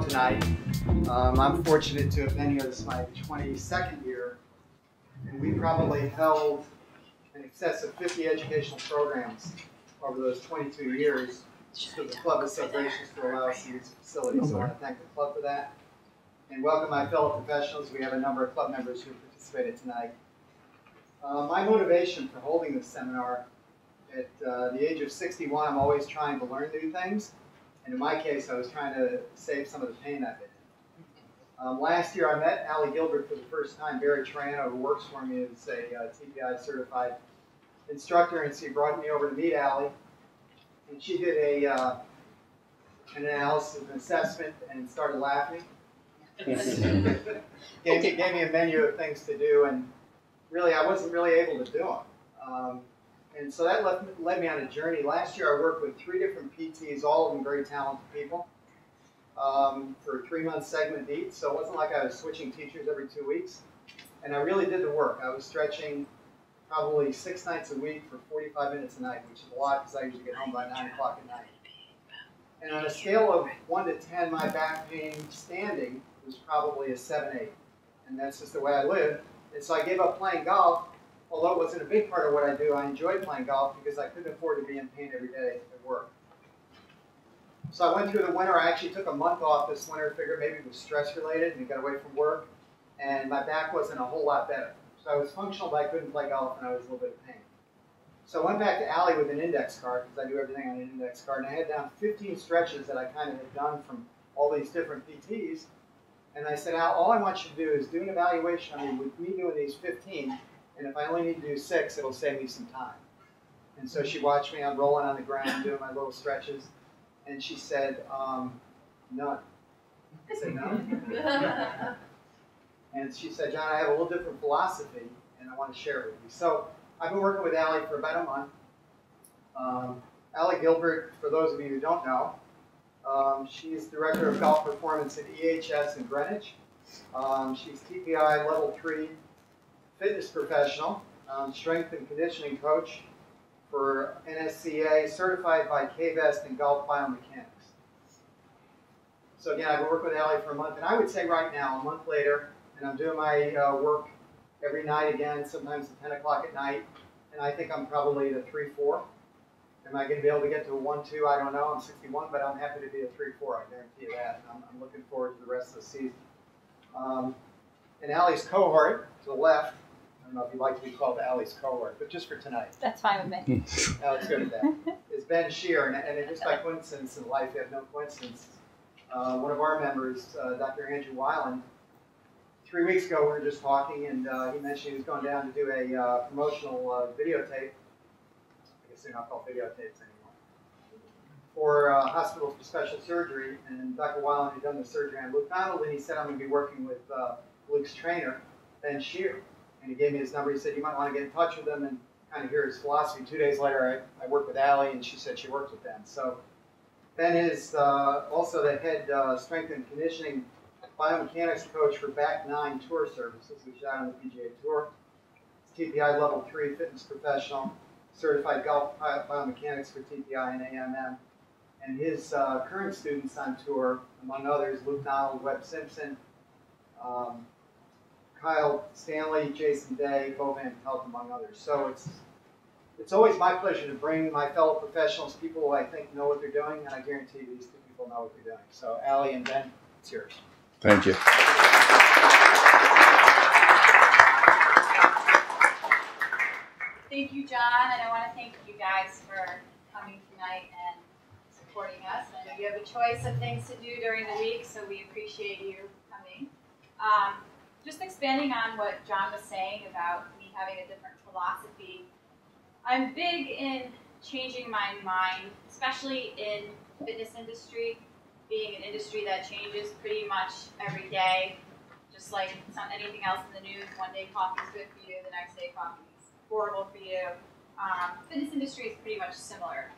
Tonight. I'm fortunate to have been here. This is my 22nd year, and we probably held in excess of 50 educational programs over those 22 years. So the club is so gracious to allow us to use the facilities. So I want to thank the club for that, and welcome my fellow professionals. We have a number of club members who participated tonight. My motivation for holding this seminar, at the age of 61, I'm always trying to learn new things. And in my case, I was trying to save some of the pain I've been in. Last year, I met Ali Gilbert for the first time. Barry Triano, who works for me, is a TPI certified instructor, and she brought me over to meet Ali. And she did an analysis, an assessment, and started laughing. gave me a menu of things to do, and really, I wasn't really able to do them. And so that led me on a journey. Last year I worked with 3 different PTs, all of them very talented people, for a 3-month segment each. So it wasn't like I was switching teachers every 2 weeks. And I really did the work. I was stretching probably 6 nights a week for 45 minutes a night, which is a lot because I usually get home by 9 o'clock at night. And on a scale of 1 to 10, my back pain standing was probably a 7-8. And that's just the way I live. And so I gave up playing golf. Although it wasn't a big part of what I do, I enjoyed playing golf because I couldn't afford to be in pain every day at work. So I went through the winter. I actually took a month off this winter, figured maybe it was stress related and got away from work. And my back wasn't a whole lot better. So I was functional, but I couldn't play golf and I was in a little bit of pain. So I went back to Ali with an index card because I do everything on an index card. And I had down 15 stretches that I kind of had done from all these different PTs. And I said, Al, all I want you to do is do an evaluation on me with me doing these 15. And if I only need to do 6, it'll save me some time. And so she watched me. I'm rolling on the ground, doing my little stretches. And she said, none. I said, no. And she said, John, I have a little different philosophy, and I want to share it with you. So I've been working with Ali for about a month. Ali Gilbert, for those of you who don't know, she's Director of Golf Performance at EHS in Greenwich. She's TPI Level 3 fitness professional, strength and conditioning coach for NSCA, certified by KVest in golf biomechanics. So again, I've been working with Ali for a month, and I would say right now, a month later, and I'm doing my work every night again, sometimes at 10 o'clock at night, and I think I'm probably at a 3-4. Am I going to be able to get to a 1-2? I don't know. I'm 61, but I'm happy to be a 3-4. I guarantee you that. I'm looking forward to the rest of the season. And Ali's cohort, to the left, I don't know if you'd like to be called Ali's cohort, but just for tonight. That's fine with me. Alex, good at that. It's Ben Shear, and just by coincidence in life, you have no coincidence. One of our members, Dr. Andrew Weiland, 3 weeks ago we were just talking, and he mentioned he was going down to do a promotional videotape. I guess they're not called videotapes anymore. For hospital for special surgery, and Dr. Weiland had done the surgery on Luke Donald, and he said, I'm going to be working with Luke's trainer, Ben Shear. And he gave me his number. He said, you might want to get in touch with him and kind of hear his philosophy. 2 days later, I worked with Ali, and she said she worked with Ben. So Ben is also the head strength and conditioning biomechanics coach for Back 9 Tour Services, which is out on the PGA Tour. He's TPI Level 3 fitness professional, certified golf biomechanics for TPI and AMM. And his current students on tour, among others, Luke Donald, Webb Simpson, Kyle Stanley, Jason Day, Bo Van Pelt, among others. So it's always my pleasure to bring my fellow professionals, people who I think know what they're doing, and I guarantee these 2 people know what they're doing. So Ali and Ben, it's yours. Thank you. Thank you, John, and I want to thank you guys for coming tonight and supporting us. I know you have a choice of things to do during the week, so we appreciate you coming. Just expanding on what John was saying about me having a different philosophy, I'm big in changing my mind, especially in the fitness industry, being an industry that changes pretty much every day, just like it's not anything else in the news. One day coffee is good for you, the next day coffee is horrible for you. Fitness industry is pretty much similar.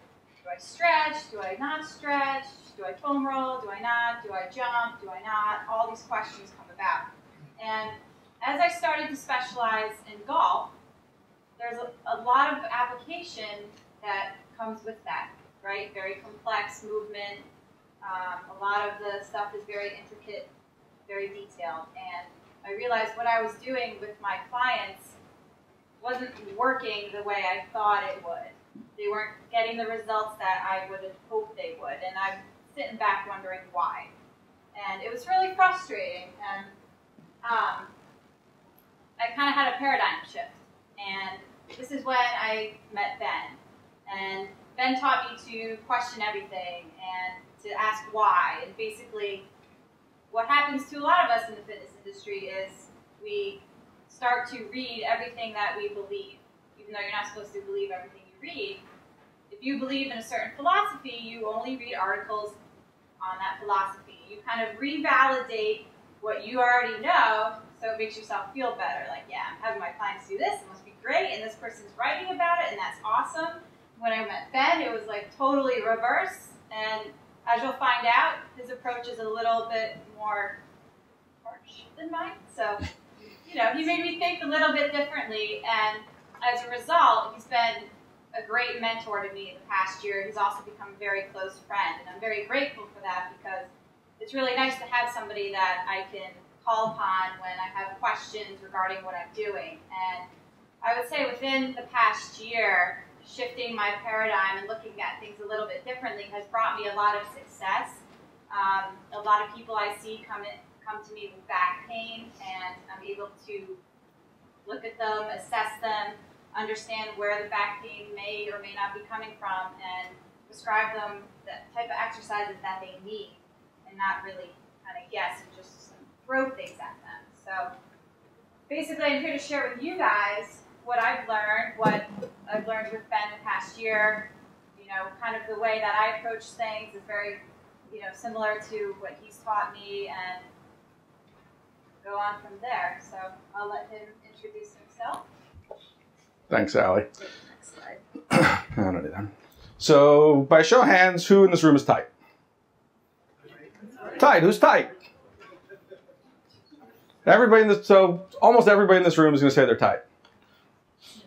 Do I stretch? Do I not stretch? Do I foam roll? Do I not? Do I jump? Do I not? All these questions come about. And as I started to specialize in golf, there's a lot of application that comes with that, right? Very complex movement. A lot of the stuff is very intricate, very detailed. And I realized what I was doing with my clients wasn't working the way I thought it would. They weren't getting the results that I would have hoped they would. And I'm sitting back wondering why. And it was really frustrating. And I kind of had a paradigm shift. And this is when I met Ben. And Ben taught me to question everything and to ask why. And basically, what happens to a lot of us in the fitness industry is we start to read everything that we believe, even though you're not supposed to believe everything you read. If you believe in a certain philosophy, you only read articles on that philosophy. You kind of revalidate what you already know, so it makes yourself feel better. Like, yeah, I'm having my clients do this, it must be great, and this person's writing about it, and that's awesome. When I met Ben, it was like totally reverse, and as you'll find out, his approach is a little bit more harsh than mine. So, you know, he made me think a little bit differently, and as a result, he's been a great mentor to me in the past year. He's also become a very close friend, and I'm very grateful for that because it's really nice to have somebody that I can call upon when I have questions regarding what I'm doing. And I would say within the past year, shifting my paradigm and looking at things a little bit differently has brought me a lot of success. A lot of people I see come to me with back pain, and I'm able to look at them, assess them, understand where the back pain may or may not be coming from, and prescribe them the type of exercises that they need, and not really kind of guess and just throw things at them. So basically, I'm here to share with you guys what I've learned with Ben the past year. You know, kind of the way that I approach things is very, you know, similar to what he's taught me, and go on from there. So I'll let him introduce himself. Thanks, Ali. Next slide. I don't do that. So, by show of hands, who in this room is tight? Tight. Who's tight? Everybody in this. So, almost everybody in this room is going to say they're tight.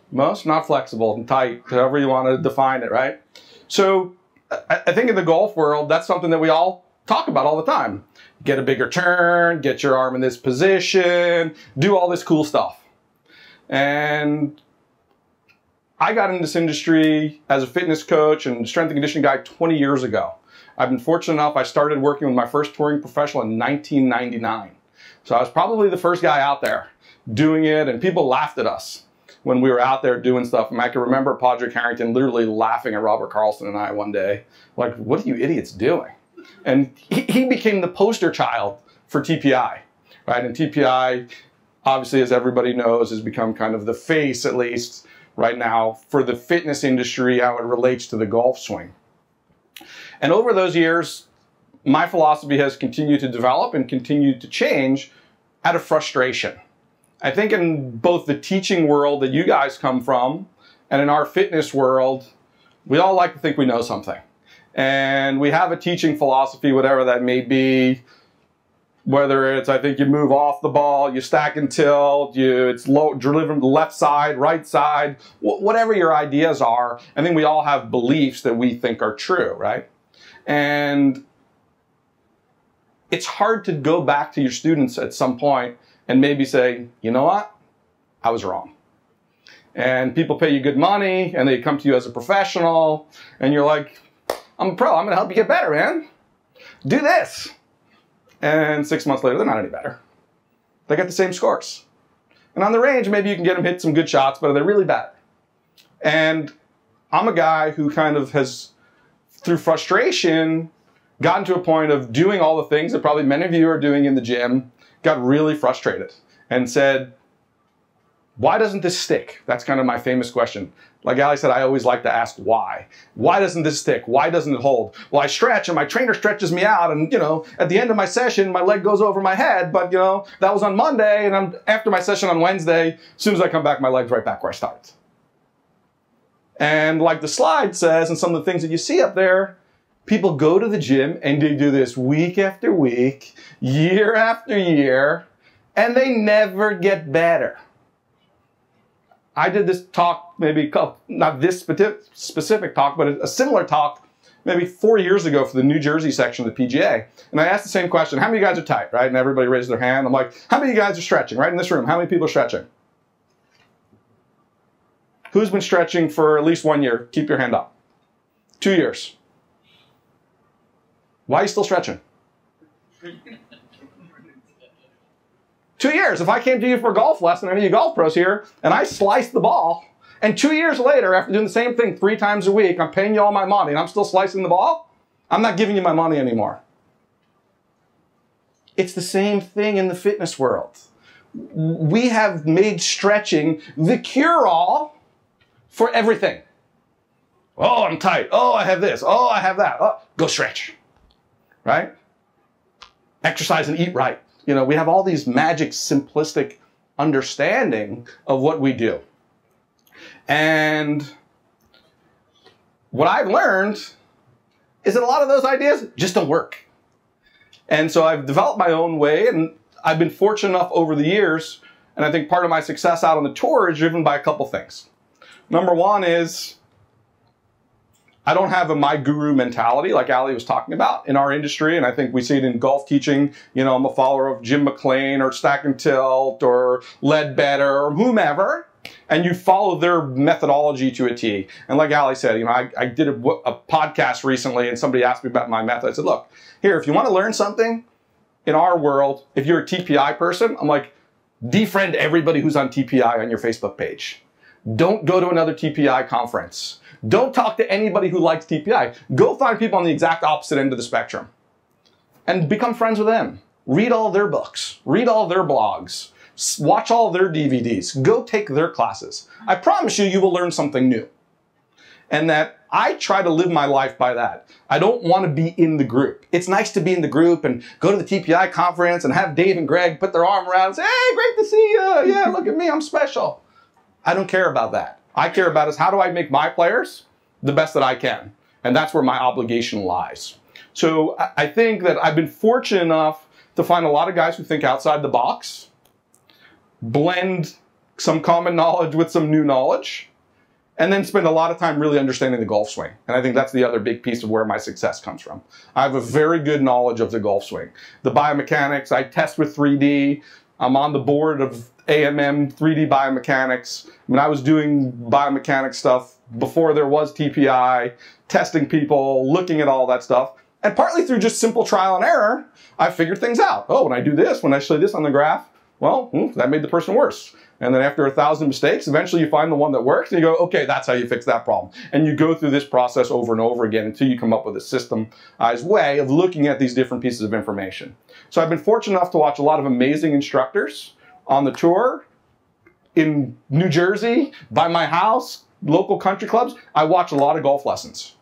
Most, not flexible, and tight, however you want to define it, right? So, I think in the golf world, that's something that we all talk about all the time. Get a bigger turn, get your arm in this position, do all this cool stuff. And I got into this industry as a fitness coach and strength and conditioning guy 20 years ago. I've been fortunate enough, I started working with my first touring professional in 1999. So I was probably the first guy out there doing it, and people laughed at us when we were out there doing stuff. And I can remember Padraig Harrington literally laughing at Robert Carlson and I one day, like, what are you idiots doing? And he became the poster child for TPI, right? And TPI, obviously, as everybody knows, has become kind of the face, at least right now, for the fitness industry, how it relates to the golf swing. And over those years, my philosophy has continued to develop and continued to change out of frustration. I think in both the teaching world that you guys come from and in our fitness world, we all like to think we know something. And we have a teaching philosophy, whatever that may be, whether it's, I think you move off the ball, you stack and tilt, it's low, driven left side, right side, whatever your ideas are. I think we all have beliefs that we think are true, right? And it's hard to go back to your students at some point and maybe say, you know what, I was wrong. And people pay you good money and they come to you as a professional and you're like, I'm a pro, I'm gonna help you get better, man. Do this. And 6 months later, they're not any better. They get the same scores. And on the range, maybe you can get them hit some good shots, but they're really bad. And I'm a guy who kind of has, through frustration, gotten to a point of doing all the things that probably many of you are doing in the gym, got really frustrated and said, why doesn't this stick? That's kind of my famous question. Like Ali said, I always like to ask why. Why doesn't this stick? Why doesn't it hold? Well, I stretch and my trainer stretches me out and, you know, at the end of my session, my leg goes over my head, but, you know, that was on Monday and after my session on Wednesday, as soon as I come back, my leg's right back where I started. And like the slide says, and some of the things that you see up there, people go to the gym and they do this week after week, year after year, and they never get better. I did this talk maybe, not this specific talk, but a similar talk maybe 4 years ago for the New Jersey section of the PGA. And I asked the same question, how many of you guys are tight, right? And everybody raised their hand. I'm like, how many of you guys are stretching, right in this room? How many people are stretching? Who's been stretching for at least 1 year? Keep your hand up. 2 years. Why are you still stretching? 2 years. If I came to you for a golf lesson, any of you golf pros here, and I sliced the ball, and 2 years later, after doing the same thing 3 times a week, I'm paying you all my money, and I'm still slicing the ball, I'm not giving you my money anymore. It's the same thing in the fitness world. We have made stretching the cure-all for everything. Oh, I'm tight. Oh, I have this. Oh, I have that. Oh, go stretch. Right? Exercise and eat right. You know, we have all these magic, simplistic understanding of what we do. And what I've learned is that a lot of those ideas just don't work. And so I've developed my own way, and I've been fortunate enough over the years, and I think part of my success out on the tour is driven by a couple things. Number one is I don't have a my guru mentality like Ali was talking about in our industry, and I think we see it in golf teaching. You know, I'm a follower of Jim McLean or Stack and Tilt or Ledbetter or whomever, and you follow their methodology to a T. And like Ali said, you know, I did a podcast recently, and somebody asked me about my method. I said, look, here, if you want to learn something in our world, if you're a TPI person, I'm like, defriend everybody who's on TPI on your Facebook page. Don't go to another TPI conference. Don't talk to anybody who likes TPI. Go find people on the exact opposite end of the spectrum and become friends with them. Read all their books. Read all their blogs. Watch all their DVDs. Go take their classes. I promise you, you will learn something new. And that I try to live my life by that. I don't want to be in the group. It's nice to be in the group and go to the TPI conference and have Dave and Greg put their arm around and say, hey, great to see you. Yeah, look at me, I'm special. I don't care about that. I care about is how do I make my players the best that I can? And that's where my obligation lies. So I think that I've been fortunate enough to find a lot of guys who think outside the box, blend some common knowledge with some new knowledge, and then spend a lot of time really understanding the golf swing. And I think that's the other big piece of where my success comes from. I have a very good knowledge of the golf swing. The biomechanics, I test with 3D. I'm on the board of AMM 3D biomechanics. I mean, I was doing biomechanics stuff before there was TPI, testing people, looking at all that stuff. And partly through just simple trial and error, I figured things out. Oh, when I do this, when I show this on the graph, well, that made the person worse. And then after 1,000 mistakes, eventually you find the one that works and you go, okay, that's how you fix that problem. And you go through this process over and over again until you come up with a systemized way of looking at these different pieces of information. So I've been fortunate enough to watch a lot of amazing instructors on the tour in New Jersey, by my house, local country clubs. I watch a lot of golf lessons,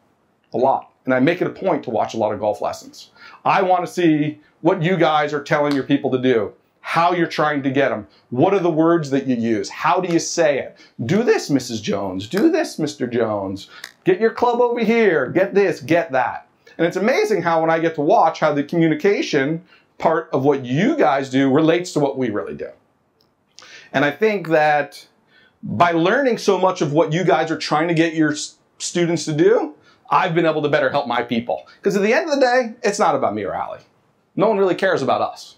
a lot. And I make it a point to watch a lot of golf lessons. I want to see what you guys are telling your people to do, how you're trying to get them. What are the words that you use? How do you say it? Do this, Mrs. Jones. Do this, Mr. Jones. Get your club over here. Get this, get that. And it's amazing how when I get to watch how the communication part of what you guys do relates to what we really do. And I think that by learning so much of what you guys are trying to get your students to do, I've been able to better help my people. Because at the end of the day, it's not about me or Ali. No one really cares about us.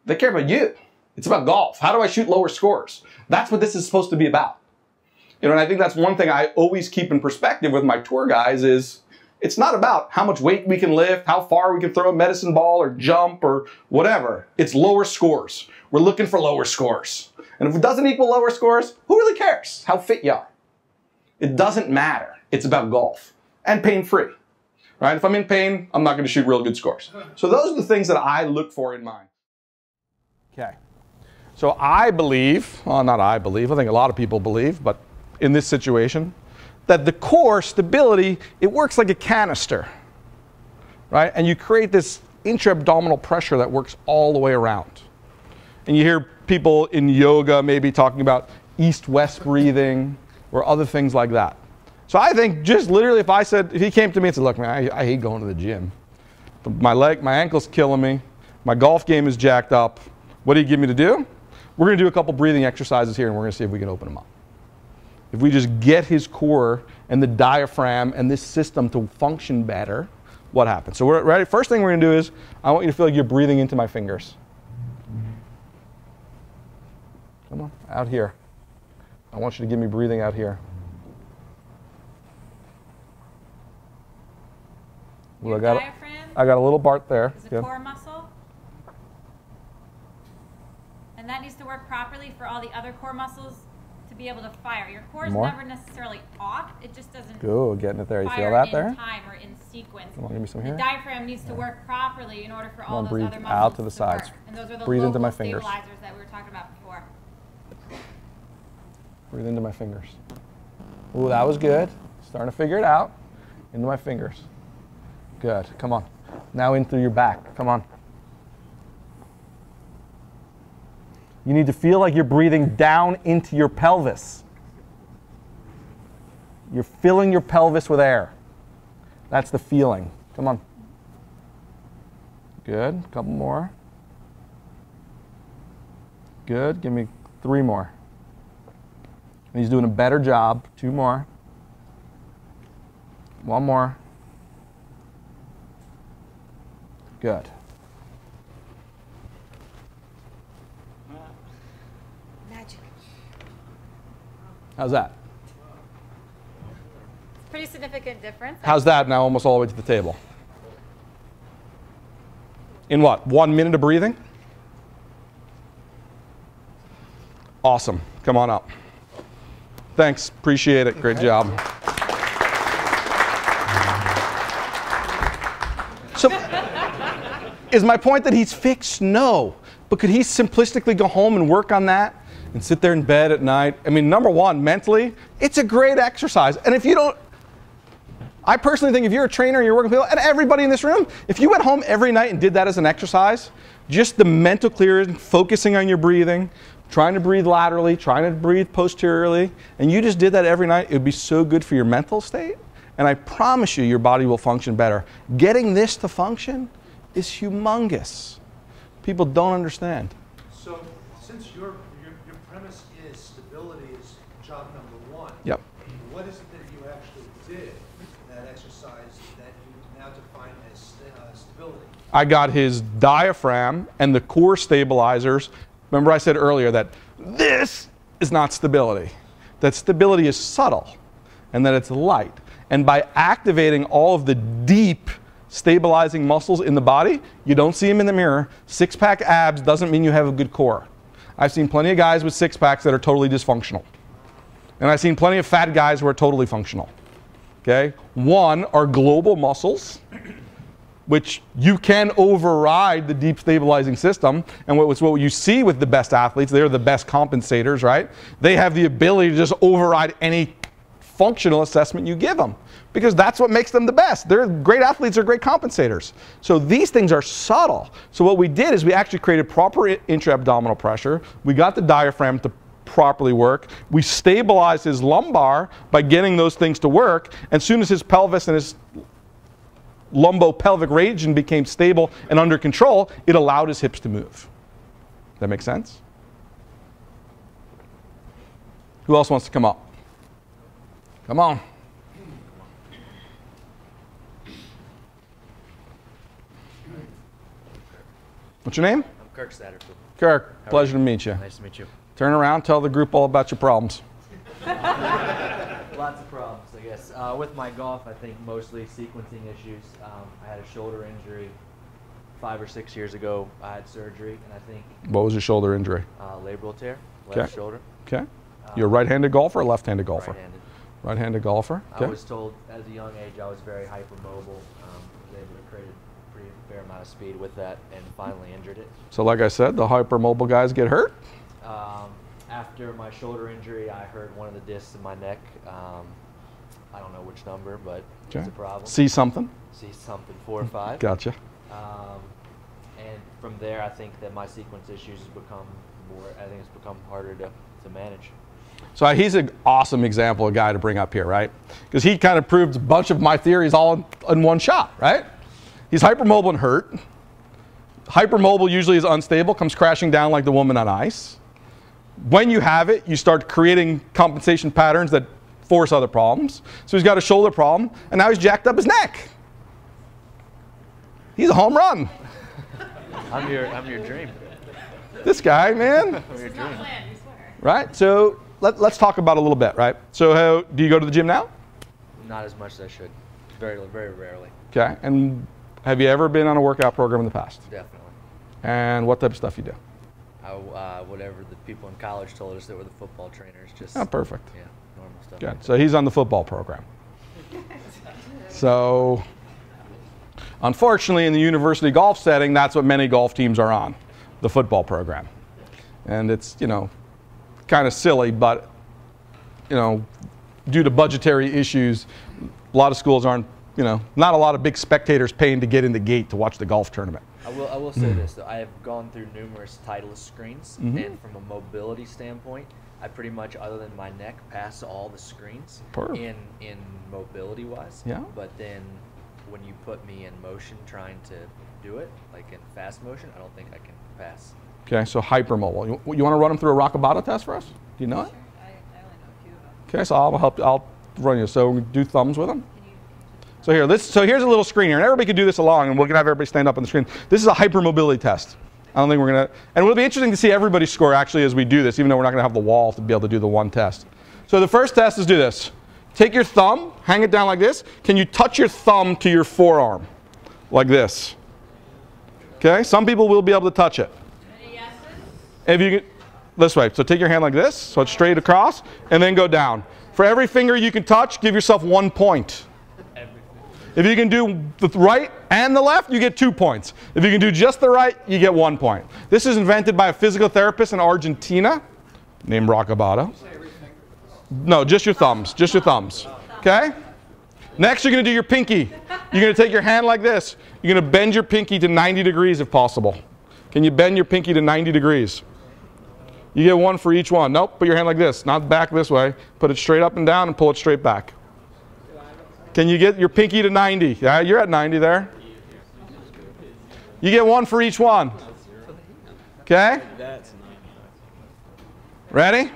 They care about you. It's about golf. How do I shoot lower scores? That's what this is supposed to be about. You know, and I think that's one thing I always keep in perspective with my tour guys is it's not about how much weight we can lift, how far we can throw a medicine ball or jump or whatever. It's lower scores. We're looking for lower scores. And if it doesn't equal lower scores, who really cares how fit you are? It doesn't matter. It's about golf and pain-free. Right? If I'm in pain, I'm not going to shoot real good scores. So those are the things that I look for in mine. Okay. So I believe, well, not I believe, I think a lot of people believe, but in this situation, that the core stability, it works like a canister, right? And you create this intra-abdominal pressure that works all the way around. And you hear people in yoga maybe talking about east-west breathing or other things like that. So I think just literally if he came to me and said, look, man, I hate going to the gym. My ankle's killing me. My golf game is jacked up. What do you give me to do? We're going to do a couple breathing exercises here, and we're going to see if we can open them up. If we just get his core and the diaphragm and this system to function better, what happens? So we're ready. First thing we're going to do is I want you to feel like you're breathing into my fingers. Come on, out here. I want you to give me breathing out here. Well, Diaphragm I got a little part there. is a Good. core muscle. And that needs to work properly for all the other core muscles to be able to fire. Your core is never necessarily off. It just doesn't Good, getting it there. You feel fire that in there? time or in sequence. Come on, give me some The here. diaphragm needs to work properly in order for all those breathe other muscles out to the sides. work. And those are the Breathe into local my fingers. stabilizers that we were talking about before. Breathe into my fingers. Ooh, that was good. Starting to figure it out. Into my fingers. Good. Come on. Now in through your back. Come on. You need to feel like you're breathing down into your pelvis. You're filling your pelvis with air. That's the feeling. Come on. Good. A couple more. Good. Give me 3 more. And he's doing a better job. 2 more. 1 more. Good. Magic. How's that? Pretty significant difference. How's that now almost all the way to the table? In what? 1 minute of breathing? Awesome. Come on up. Thanks. Appreciate it. Great job. So, is my point that he's fixed? No. But could he simplistically go home and work on that and sit there in bed at night? I mean, number one, mentally, it's a great exercise. And if you don't, I personally think if you're a trainer and you're working with people, and everybody in this room, if you went home every night and did that as an exercise, just the mental clearance, focusing on your breathing, trying to breathe laterally, trying to breathe posteriorly, and you just did that every night, it would be so good for your mental state. And I promise you, your body will function better. Getting this to function is humongous. People don't understand. So, since your premise is stability is job number 1, Yep. what is it that you actually did in that exercise that you now define as stability? I got his diaphragm and the core stabilizers. Remember I said earlier that this is not stability. That stability is subtle and that it's light. And by activating all of the deep stabilizing muscles in the body, you don't see them in the mirror. 6-pack abs doesn't mean you have a good core. I've seen plenty of guys with 6-packs that are totally dysfunctional. And I've seen plenty of fat guys who are totally functional. Okay? One are global muscles, which you can override the deep stabilizing system. And what you see with the best athletes, they're the best compensators, right? They have the ability to just override any functional assessment you give them, because that's what makes them the best. They're great athletes, are great compensators. So these things are subtle. So what we did is we actually created proper intra-abdominal pressure. We got the diaphragm to properly work. We stabilized his lumbar by getting those things to work. And as soon as his pelvis and his lumbopelvic region became stable and under control, it allowed his hips to move. That make sense? Who else wants to come up? Come on. What's your name? I'm Kirk Satterfield. Kirk, pleasure to meet you. Nice to meet you. Turn around, tell the group all about your problems. Lots of problems, I guess. With my golf, I think mostly sequencing issues. I had a shoulder injury 5 or 6 years ago. I had surgery, and I think What was your shoulder injury? labral tear, left shoulder. Okay. You're a right-handed golfer or left-handed golfer? Right-handed. Right-handed golfer. Okay. I was told at a young age I was very hypermobile. Was able to create a pretty fair amount of speed with that, and finally injured it. So like I said, the hypermobile guys get hurt. After my shoulder injury, I hurt one of the discs in my neck. I don't know which number, but it's a problem. See something? See something, 4 or 5. Gotcha. And from there, I think that my sequence issues has become more. I think it's become harder to manage. So he's an awesome example of a guy to bring up here, right? Because he kind of proved a bunch of my theories all in one shot, right? He's hypermobile and hurt. Hypermobile usually is unstable, comes crashing down like the woman on ice. When you have it, you start creating compensation patterns that force other problems. So he's got a shoulder problem, and now he's jacked up his neck. He's a home run. I'm your dream. This guy, man. I'm your dream. Right? So let's talk about it a little bit, right? So how, do you go to the gym now? Not as much as I should. Very, very rarely. Okay. And have you ever been on a workout program in the past? Definitely. And what type of stuff you do? Whatever the people in college told us that were the football trainers. Just Oh, perfect. Yeah, normal stuff. Good. Like So he's on the football program. So unfortunately, in the university golf setting, that's what many golf teams are on, the football program. And it's, you know, kind of silly, but, you know, due to budgetary issues, a lot of schools aren't, you know, not a lot of big spectators paying to get in the gate to watch the golf tournament. I will say this though, I have gone through numerous Titleist screens, and from a mobility standpoint, I pretty much, other than my neck, pass all the screens in mobility wise. Yeah. But then when you put me in motion trying to do it, like in fast motion, I don't think I can pass. Okay, so hypermobile. You want to run them through a Rockabata test for us? Do you know it? Sure. I only know a few of them. Okay, so I'll run you. So we do thumbs with them. So here, so here's a little screen here, and everybody can do this along, and we're gonna have everybody stand up on the screen. This is a hypermobility test. I don't think we're gonna, and it'll be interesting to see everybody's score actually as we do this, even though we're not gonna have the wall to be able to do the one test. So the first test is do this. Take your thumb, hang it down like this. Can you touch your thumb to your forearm? Like this. Okay, some people will be able to touch it. Any yeses? If you can, this way, so take your hand like this, so it's straight across, and then go down. For every finger you can touch, give yourself 1 point. If you can do the right and the left, you get 2 points. If you can do just the right, you get 1 point. This is invented by a physical therapist in Argentina named Rockabata. No, just your thumbs, just your thumbs. Okay? Next, you're going to do your pinky. You're going to take your hand like this. You're going to bend your pinky to 90 degrees if possible. Can you bend your pinky to 90 degrees? You get 1 for each one. Nope, put your hand like this, not back this way. Put it straight up and down and pull it straight back. Can you get your pinky to 90? Yeah, you're at 90 there. You get 1 for each one. Okay? Ready?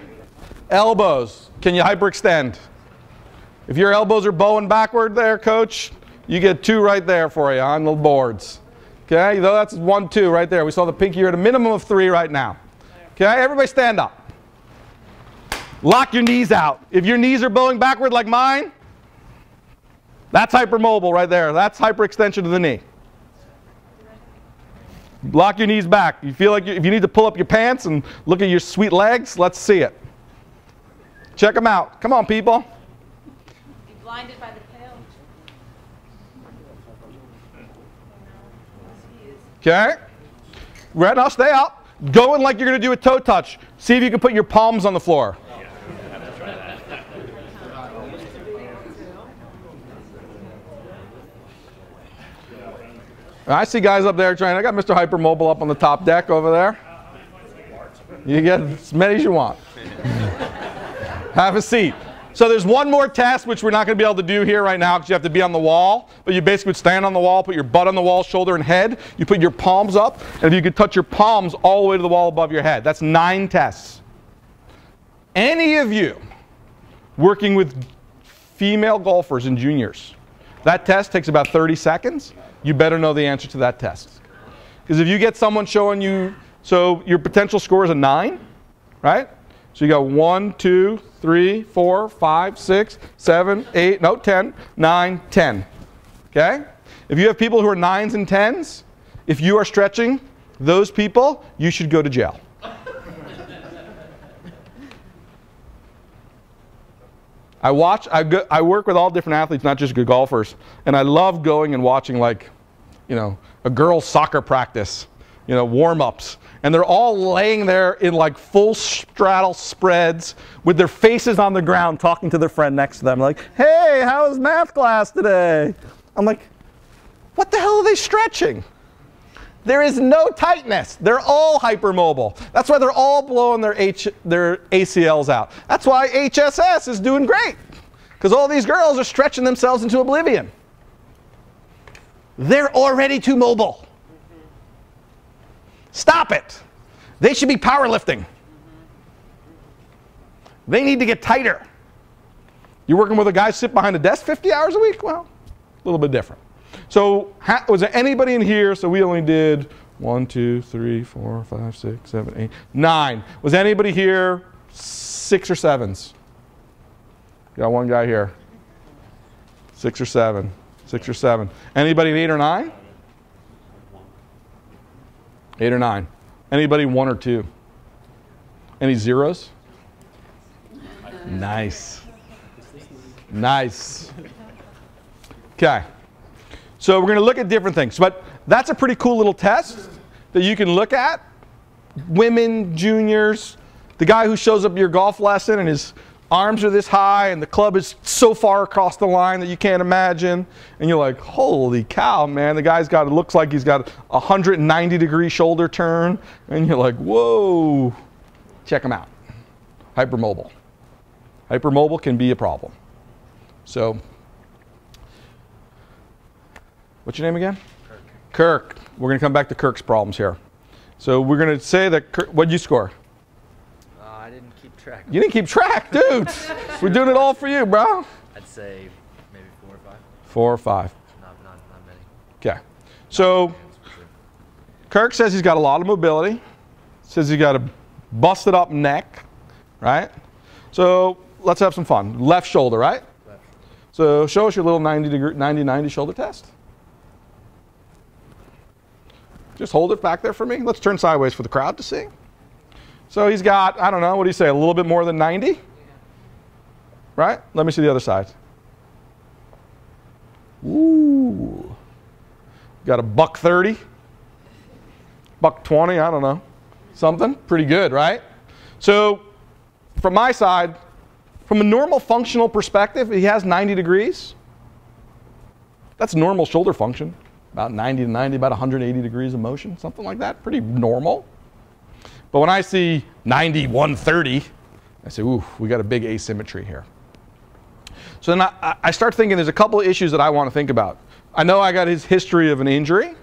Elbows. Can you hyperextend? If your elbows are bowing backward there, coach, you get 2 right there for you on the boards. Okay? Though that's 1, 2 right there. We saw the pinky. You're at a minimum of 3 right now. Okay? Everybody stand up. Lock your knees out. If your knees are bowing backward like mine, that's hypermobile right there. That's hyperextension of the knee. Lock your knees back. You feel like if you need to pull up your pants and look at your sweet legs, let's see it. Check them out. Come on, people. Be blinded by the tail. Okay. Right now, stay up. Go in like you're going to do a toe touch. See if you can put your palms on the floor. I see guys up there trying. I got Mr. Hypermobile up on the top deck over there. You get as many as you want. Have a seat. So there's one more test which we're not going to be able to do here right now because you have to be on the wall. But you basically would stand on the wall, put your butt on the wall, shoulder and head. You put your palms up, and if you could touch your palms all the way to the wall above your head. That's 9 tests. Any of you working with female golfers and juniors, that test takes about 30 seconds. You better know the answer to that test. Because if you get someone showing you, so your potential score is a 9, right? So you got 1, 2, 3, 4, 5, 6, 7, 8, no, 10, 9, 10. Okay? If you have people who are 9s and 10s, if you are stretching those people, you should go to jail. I work with all different athletes, not just good golfers, and I love going and watching, like, you know, a girls' soccer practice, you know, warm-ups, and they're all laying there in like full straddle spreads with their faces on the ground, talking to their friend next to them, like, "Hey, how was math class today?" I'm like, what the hell are they stretching? There is no tightness. They're all hypermobile. That's why they're all blowing their ACLs out. That's why HSS is doing great, because all these girls are stretching themselves into oblivion. They're already too mobile. Stop it. They should be powerlifting. They need to get tighter. You're working with a guy sit behind a desk 50 hours a week? Well, a little bit different. So was there anybody in here? So we only did 1, 2, 3, 4, 5, 6, 7, 8, 9. Was anybody here 6 or 7s? Got one guy here. 6 or 7. 6 or 7. Anybody in 8 or 9? 8 or 9. Anybody 1 or 2? Any zeros? Nice. Nice. Okay. So we're going to look at different things. But that's a pretty cool little test that you can look at. Women, juniors, the guy who shows up at your golf lesson and his arms are this high and the club is so far across the line that you can't imagine. And you're like, holy cow, man. The guy's got, it looks like he's got a 190-degree shoulder turn. And you're like, whoa. Check him out. Hypermobile. Hypermobile can be a problem. So, what's your name again? Kirk. We're going to come back to Kirk's problems here. So we're going to say that, what'd you score? I didn't keep track. You didn't keep track, dude. We're doing it all for you, bro. I'd say maybe 4 or 5. 4 or 5. Not many. Okay. So Kirk says he's got a lot of mobility. Says he's got a busted up neck, right? So let's have some fun. Left shoulder, right? Left. So show us your little 90-90 shoulder test. Just hold it back there for me. Let's turn sideways for the crowd to see. So he's got, I don't know, what do you say, a little bit more than 90? Yeah. Right? Let me see the other side. Ooh. Got a $130, $120, I don't know. Something pretty good, right? So from my side, from a normal functional perspective, he has 90 degrees. That's normal shoulder function. About 90 to 90, about 180 degrees of motion, something like that. Pretty normal. But when I see 90, 130, I say, ooh, we got a big asymmetry here. So then I start thinking there's a couple of issues that I want to think about. I know I got his history of an injury.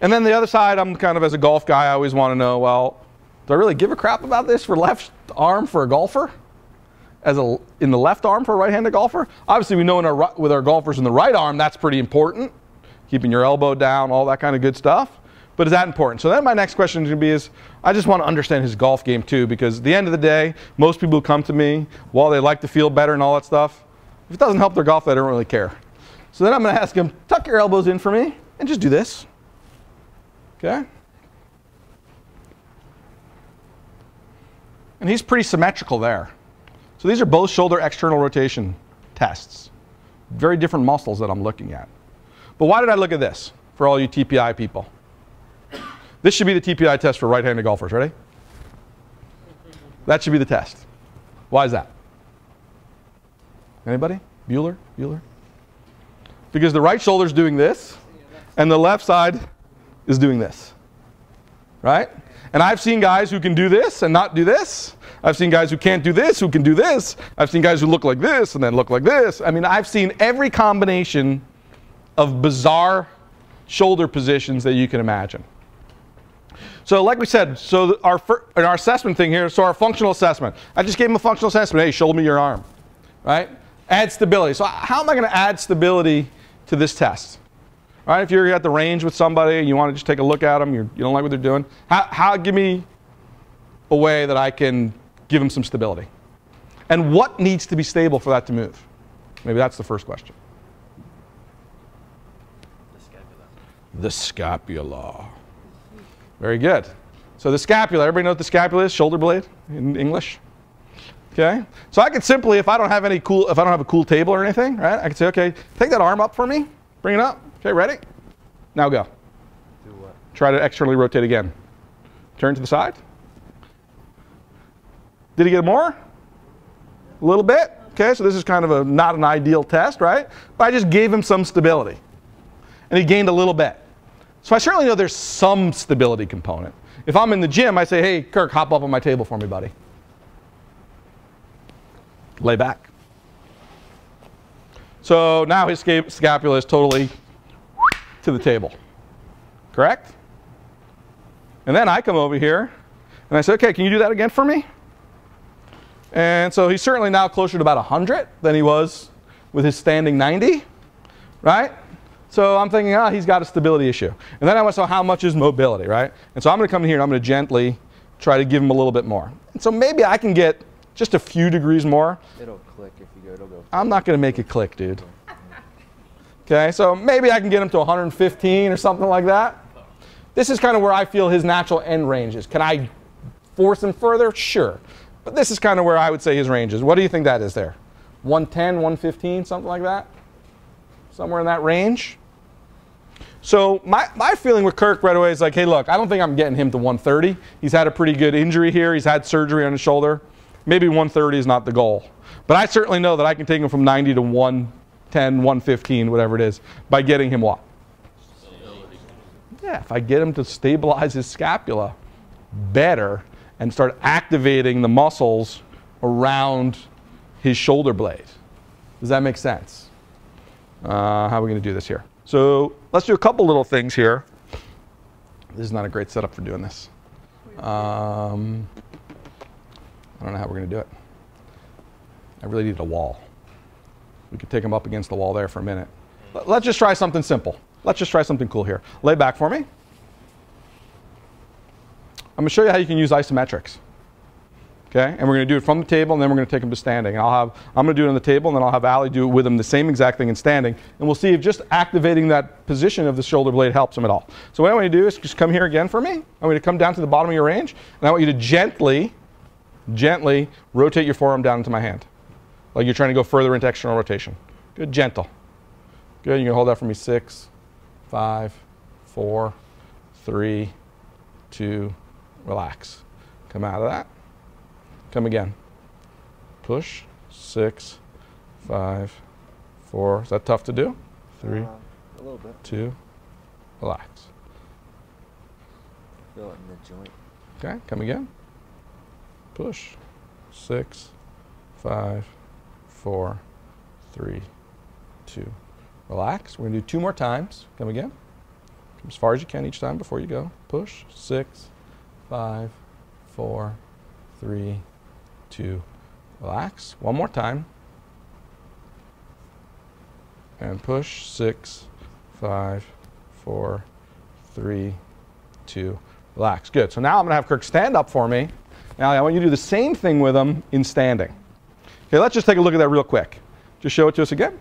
And then the other side, I'm kind of, as a golf guy, I always want to know, well, do I really give a crap about this for left arm for a golfer? In the left arm for a right-handed golfer? Obviously, we know with our golfers in the right arm, that's pretty important. Keeping your elbow down, all that kind of good stuff. But is that important? So then my next question is going to be is, I just want to understand his golf game too, because at the end of the day, most people who come to me, while they like to feel better and all that stuff, if it doesn't help their golf, they don't really care. So then I'm going to ask him, tuck your elbows in for me, and just do this. Okay? And he's pretty symmetrical there. So these are both shoulder external rotation tests. Very different muscles that I'm looking at. But why did I look at this for all you TPI people? This should be the TPI test for right-handed golfers. Ready? That should be the test. Why is that? Anybody? Bueller? Because the right shoulder is doing this, and the left side is doing this. Right? And I've seen guys who can do this and not do this. I've seen guys who can't do this, who can do this. I've seen guys who look like this and then look like this. I mean, I've seen every combination of bizarre shoulder positions that you can imagine. So like we said, so in our assessment thing here, so our functional assessment. I just gave him a functional assessment. Hey, show me your arm, right? Add stability. So how am I going to add stability to this test? All right, if you're at the range with somebody and you want to just take a look at them, you don't like what they're doing, give me a way that I can give them some stability. And what needs to be stable for that to move? Maybe that's the first question. The scapula. Very good. So the scapula, everybody know what the scapula is? Shoulder blade in English. Okay. So I could simply, if I don't have a cool table or anything, right? I could say, okay, take that arm up for me. Bring it up. Okay, ready? Now go. Do what? Try to externally rotate again. Turn to the side. Did he get more? A little bit. Okay, so this is kind of not an ideal test, right? But I just gave him some stability. And he gained a little bit. So I certainly know there's some stability component. If I'm in the gym, I say, hey, Kirk, hop up on my table for me, buddy. Lay back. So now his scapula is totally to the table. Correct? And then I come over here and I say, okay, can you do that again for me? And so he's certainly now closer to about 100 than he was with his standing 90, right? So I'm thinking, he's got a stability issue. And then I want to know how much is mobility, right? And so I'm going to come in here and I'm going to gently try to give him a little bit more. And so maybe I can get just a few degrees more. It'll click if you go. It'll go. I'm not going to make it click, dude. Okay, so maybe I can get him to 115 or something like that. This is kind of where I feel his natural end range is. Can I force him further? Sure. But this is kind of where I would say his range is. What do you think that is there? 110, 115, something like that? Somewhere in that range? So my feeling with Kirk right away is like, hey, look, I don't think I'm getting him to 130. He's had a pretty good injury here. He's had surgery on his shoulder. Maybe 130 is not the goal. But I certainly know that I can take him from 90 to 110, 115, whatever it is, by getting him what? Yeah, if I get him to stabilize his scapula better and start activating the muscles around his shoulder blade. Does that make sense? How are we going to do this here? So let's do a couple little things here. This is not a great setup for doing this. I don't know how we're going to do it. I really need a wall. We could take him up against the wall there for a minute. Let's just try something simple. Let's just try something cool here. Lay back for me. I'm going to show you how you can use isometrics. Okay, and we're going to do it from the table, and then we're going to take him to standing. I'm going to do it on the table, and then I'll have Ali do it with him, the same exact thing in standing, and we'll see if just activating that position of the shoulder blade helps him at all. So what I want you to do is just come here again for me. I want you to come down to the bottom of your range, and I want you to gently rotate your forearm down into my hand, like you're trying to go further into external rotation. Good, gentle. Good, you can hold that for me. 6, 5, 4, 3, 2, relax. Come out of that. Come again. Push. 6, 5, 4. Is that tough to do? 3, a little bit. 2, relax. Feel it in the joint. Okay, come again. Push. 6, 5, 4, 3, 2. Relax. We're going to do 2 more times. Come again. Come as far as you can each time before you go. Push. 6, 5, 4, 3, 2. Relax. 1 more time. And push. 6, 5, 4, 3, 2. Relax. Good. So now I'm going to have Kirk stand up for me. Now I want you to do the same thing with him in standing. Okay, let's just take a look at that real quick. Just show it to us again.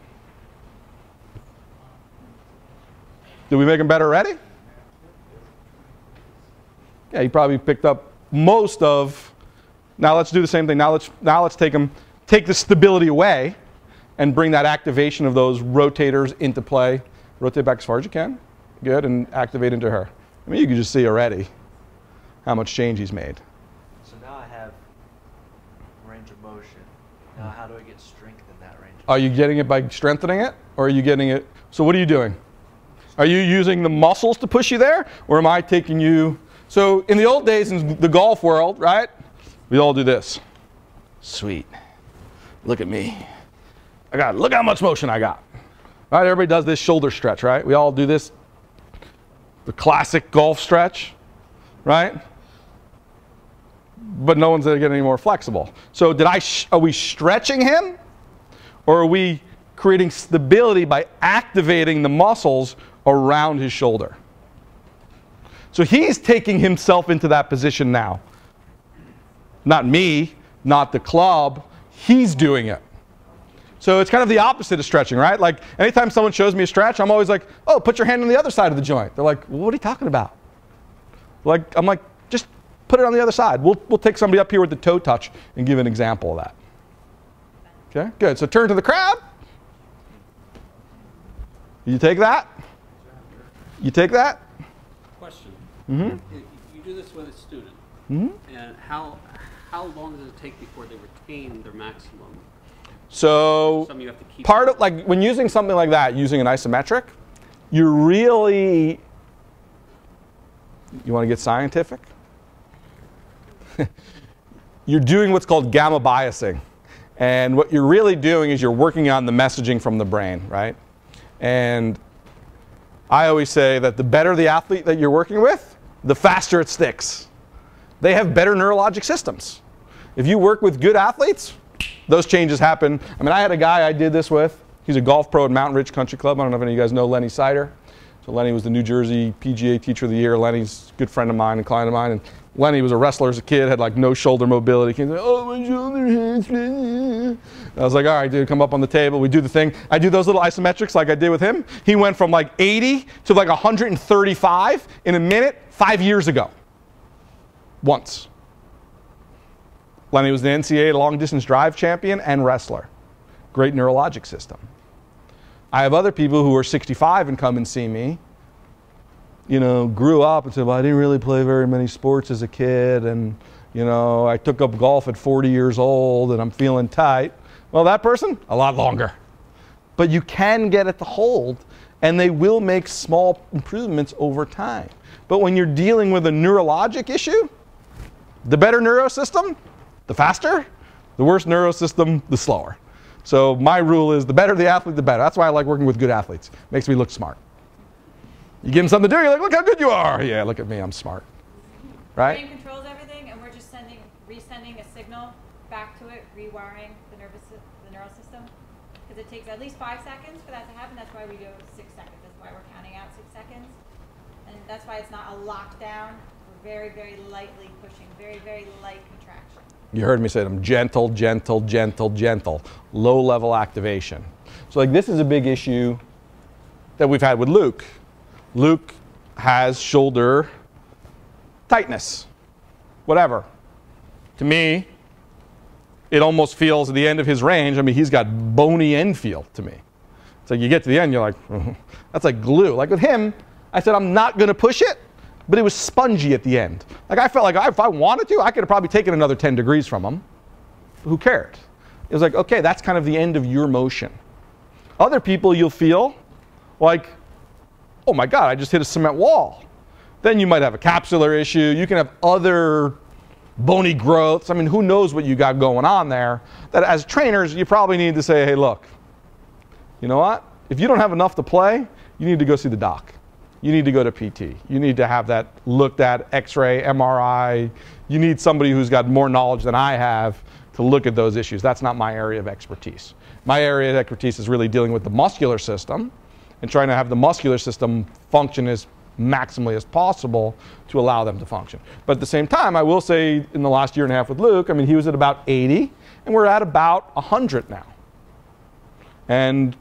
Did we make him better already? Yeah, he probably picked up most of. Now let's do the same thing. Now let's take the stability away and bring that activation of those rotators into play. Rotate back as far as you can. Good, and activate into her. I mean, you can just see already how much change he's made. So now I have range of motion. Now how do I get strength in that range? Are you getting it by strengthening it, or are you getting it? So what are you doing? Are you using the muscles to push you there, or am I taking you? So in the old days in the golf world, right, we all do this. Sweet. Look at me. Look how much motion I got. Right, everybody does this shoulder stretch, right? We all do this, the classic golf stretch, right? But no one's getting any more flexible. So are we stretching him, or are we creating stability by activating the muscles around his shoulder? So he's taking himself into that position now. Not me, not the club. He's doing it. So it's kind of the opposite of stretching, right? Like anytime someone shows me a stretch, I'm always like, oh, put your hand on the other side of the joint. They're like, well, what are you talking about? I'm like, just put it on the other side. We'll take somebody up here with the toe touch and give an example of that. Okay, good. So turn to the crowd. You take that? You take that? Question. Mm-hmm. You do this with a student, Mm-hmm. and how long does it take before they retain their maximum? So Something you have to keep part of, like when using something like that, using an isometric, you want to get scientific? You're doing what's called gamma biasing. And what you're really doing is you're working on the messaging from the brain, right? And I always say that the better the athlete that you're working with, the faster it sticks. They have better neurologic systems. If you work with good athletes, those changes happen. I mean, I had a guy I did this with. He's a golf pro at Mountain Ridge Country Club. I don't know if any of you guys know Lenny Sider. So Lenny was the New Jersey PGA Teacher of the Year. Lenny's a good friend of mine and client of mine. And Lenny was a wrestler as a kid, had like no shoulder mobility. He came like, oh, my shoulder hurts. I was like, all right, dude, come up on the table. We do the thing. I do those little isometrics like I did with him. He went from like 80 to like 135 in a minute 5 years ago. Once. Lenny was the NCAA long distance drive champion and wrestler. Great neurologic system. I have other people who are 65 and come and see me, you know, grew up and said, well, I didn't really play very many sports as a kid, and, you know, I took up golf at 40 years old and I'm feeling tight. Well, that person, a lot longer. But you can get it to hold, and they will make small improvements over time. But when you're dealing with a neurologic issue, the better neurosystem, the faster. The worse neurosystem, the slower. So my rule is the better the athlete, the better. That's why I like working with good athletes. Makes me look smart. You give them something to do, you're like, look how good you are. Yeah, look at me, I'm smart. Right? Brain controls everything, and we're just resending a signal back to it, rewiring the neural system. Because it takes at least 5 seconds for that to happen. That's why we do 6 seconds. That's why we're counting out 6 seconds. And that's why it's not a lockdown. We're very, very lightly pushing, very, very light contraction. You heard me say them, gentle, gentle, gentle, gentle. Low-level activation. So like this is a big issue that we've had with Luke. Luke has shoulder tightness, whatever. To me, it almost feels at the end of his range, I mean, he's got bony end feel to me. It's like you get to the end, you're like, that's like glue. Like with him, I said, I'm not going to push it. But it was spongy at the end. Like I felt like if I wanted to, I could have probably taken another 10 degrees from him. Who cared? It was like, okay, that's kind of the end of your motion. Other people you'll feel like, oh my God, I just hit a cement wall. Then you might have a capsular issue. You can have other bony growths. I mean, who knows what you got going on there. That as trainers, you probably need to say, hey, look, you know what? If you don't have enough to play, you need to go see the doc. You need to go to PT. You need to have that looked at, X-ray, MRI. You need somebody who's got more knowledge than I have to look at those issues. That's not my area of expertise. My area of expertise is really dealing with the muscular system and trying to have the muscular system function as maximally as possible to allow them to function. But at the same time, I will say in the last year and a half with Luke, I mean, he was at about 80, and we're at about 100 now. And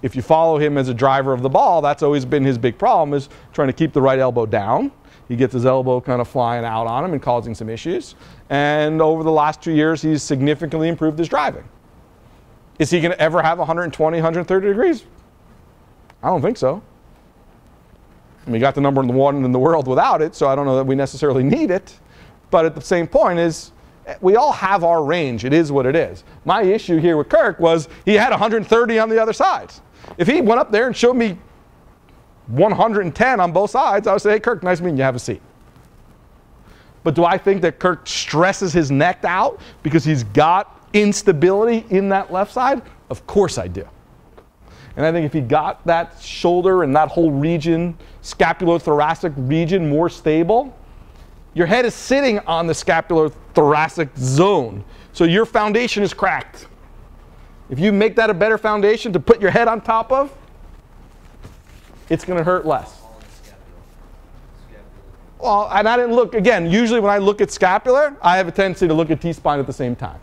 if you follow him as a driver of the ball, that's always been his big problem, is trying to keep the right elbow down. He gets his elbow kind of flying out on him and causing some issues. And over the last 2 years, he's significantly improved his driving. Is he going to ever have 120, 130 degrees? I don't think so. I mean, we got the number one in the world without it, so I don't know that we necessarily need it. But at the same point is, we all have our range. It is what it is. My issue here with Kirk was he had 130 on the other side. If he went up there and showed me 110 on both sides, I would say, hey, Kirk, nice meeting you, have a seat. But do I think that Kirk stresses his neck out because he's got instability in that left side? Of course I do. And I think if he got that shoulder and that whole region, scapulothoracic region, more stable, your head is sitting on the scapulothoracic zone. So your foundation is cracked. If you make that a better foundation to put your head on top of, it's going to hurt less. Well, and I didn't look, again, usually when I look at scapular, I have a tendency to look at T-spine at the same time.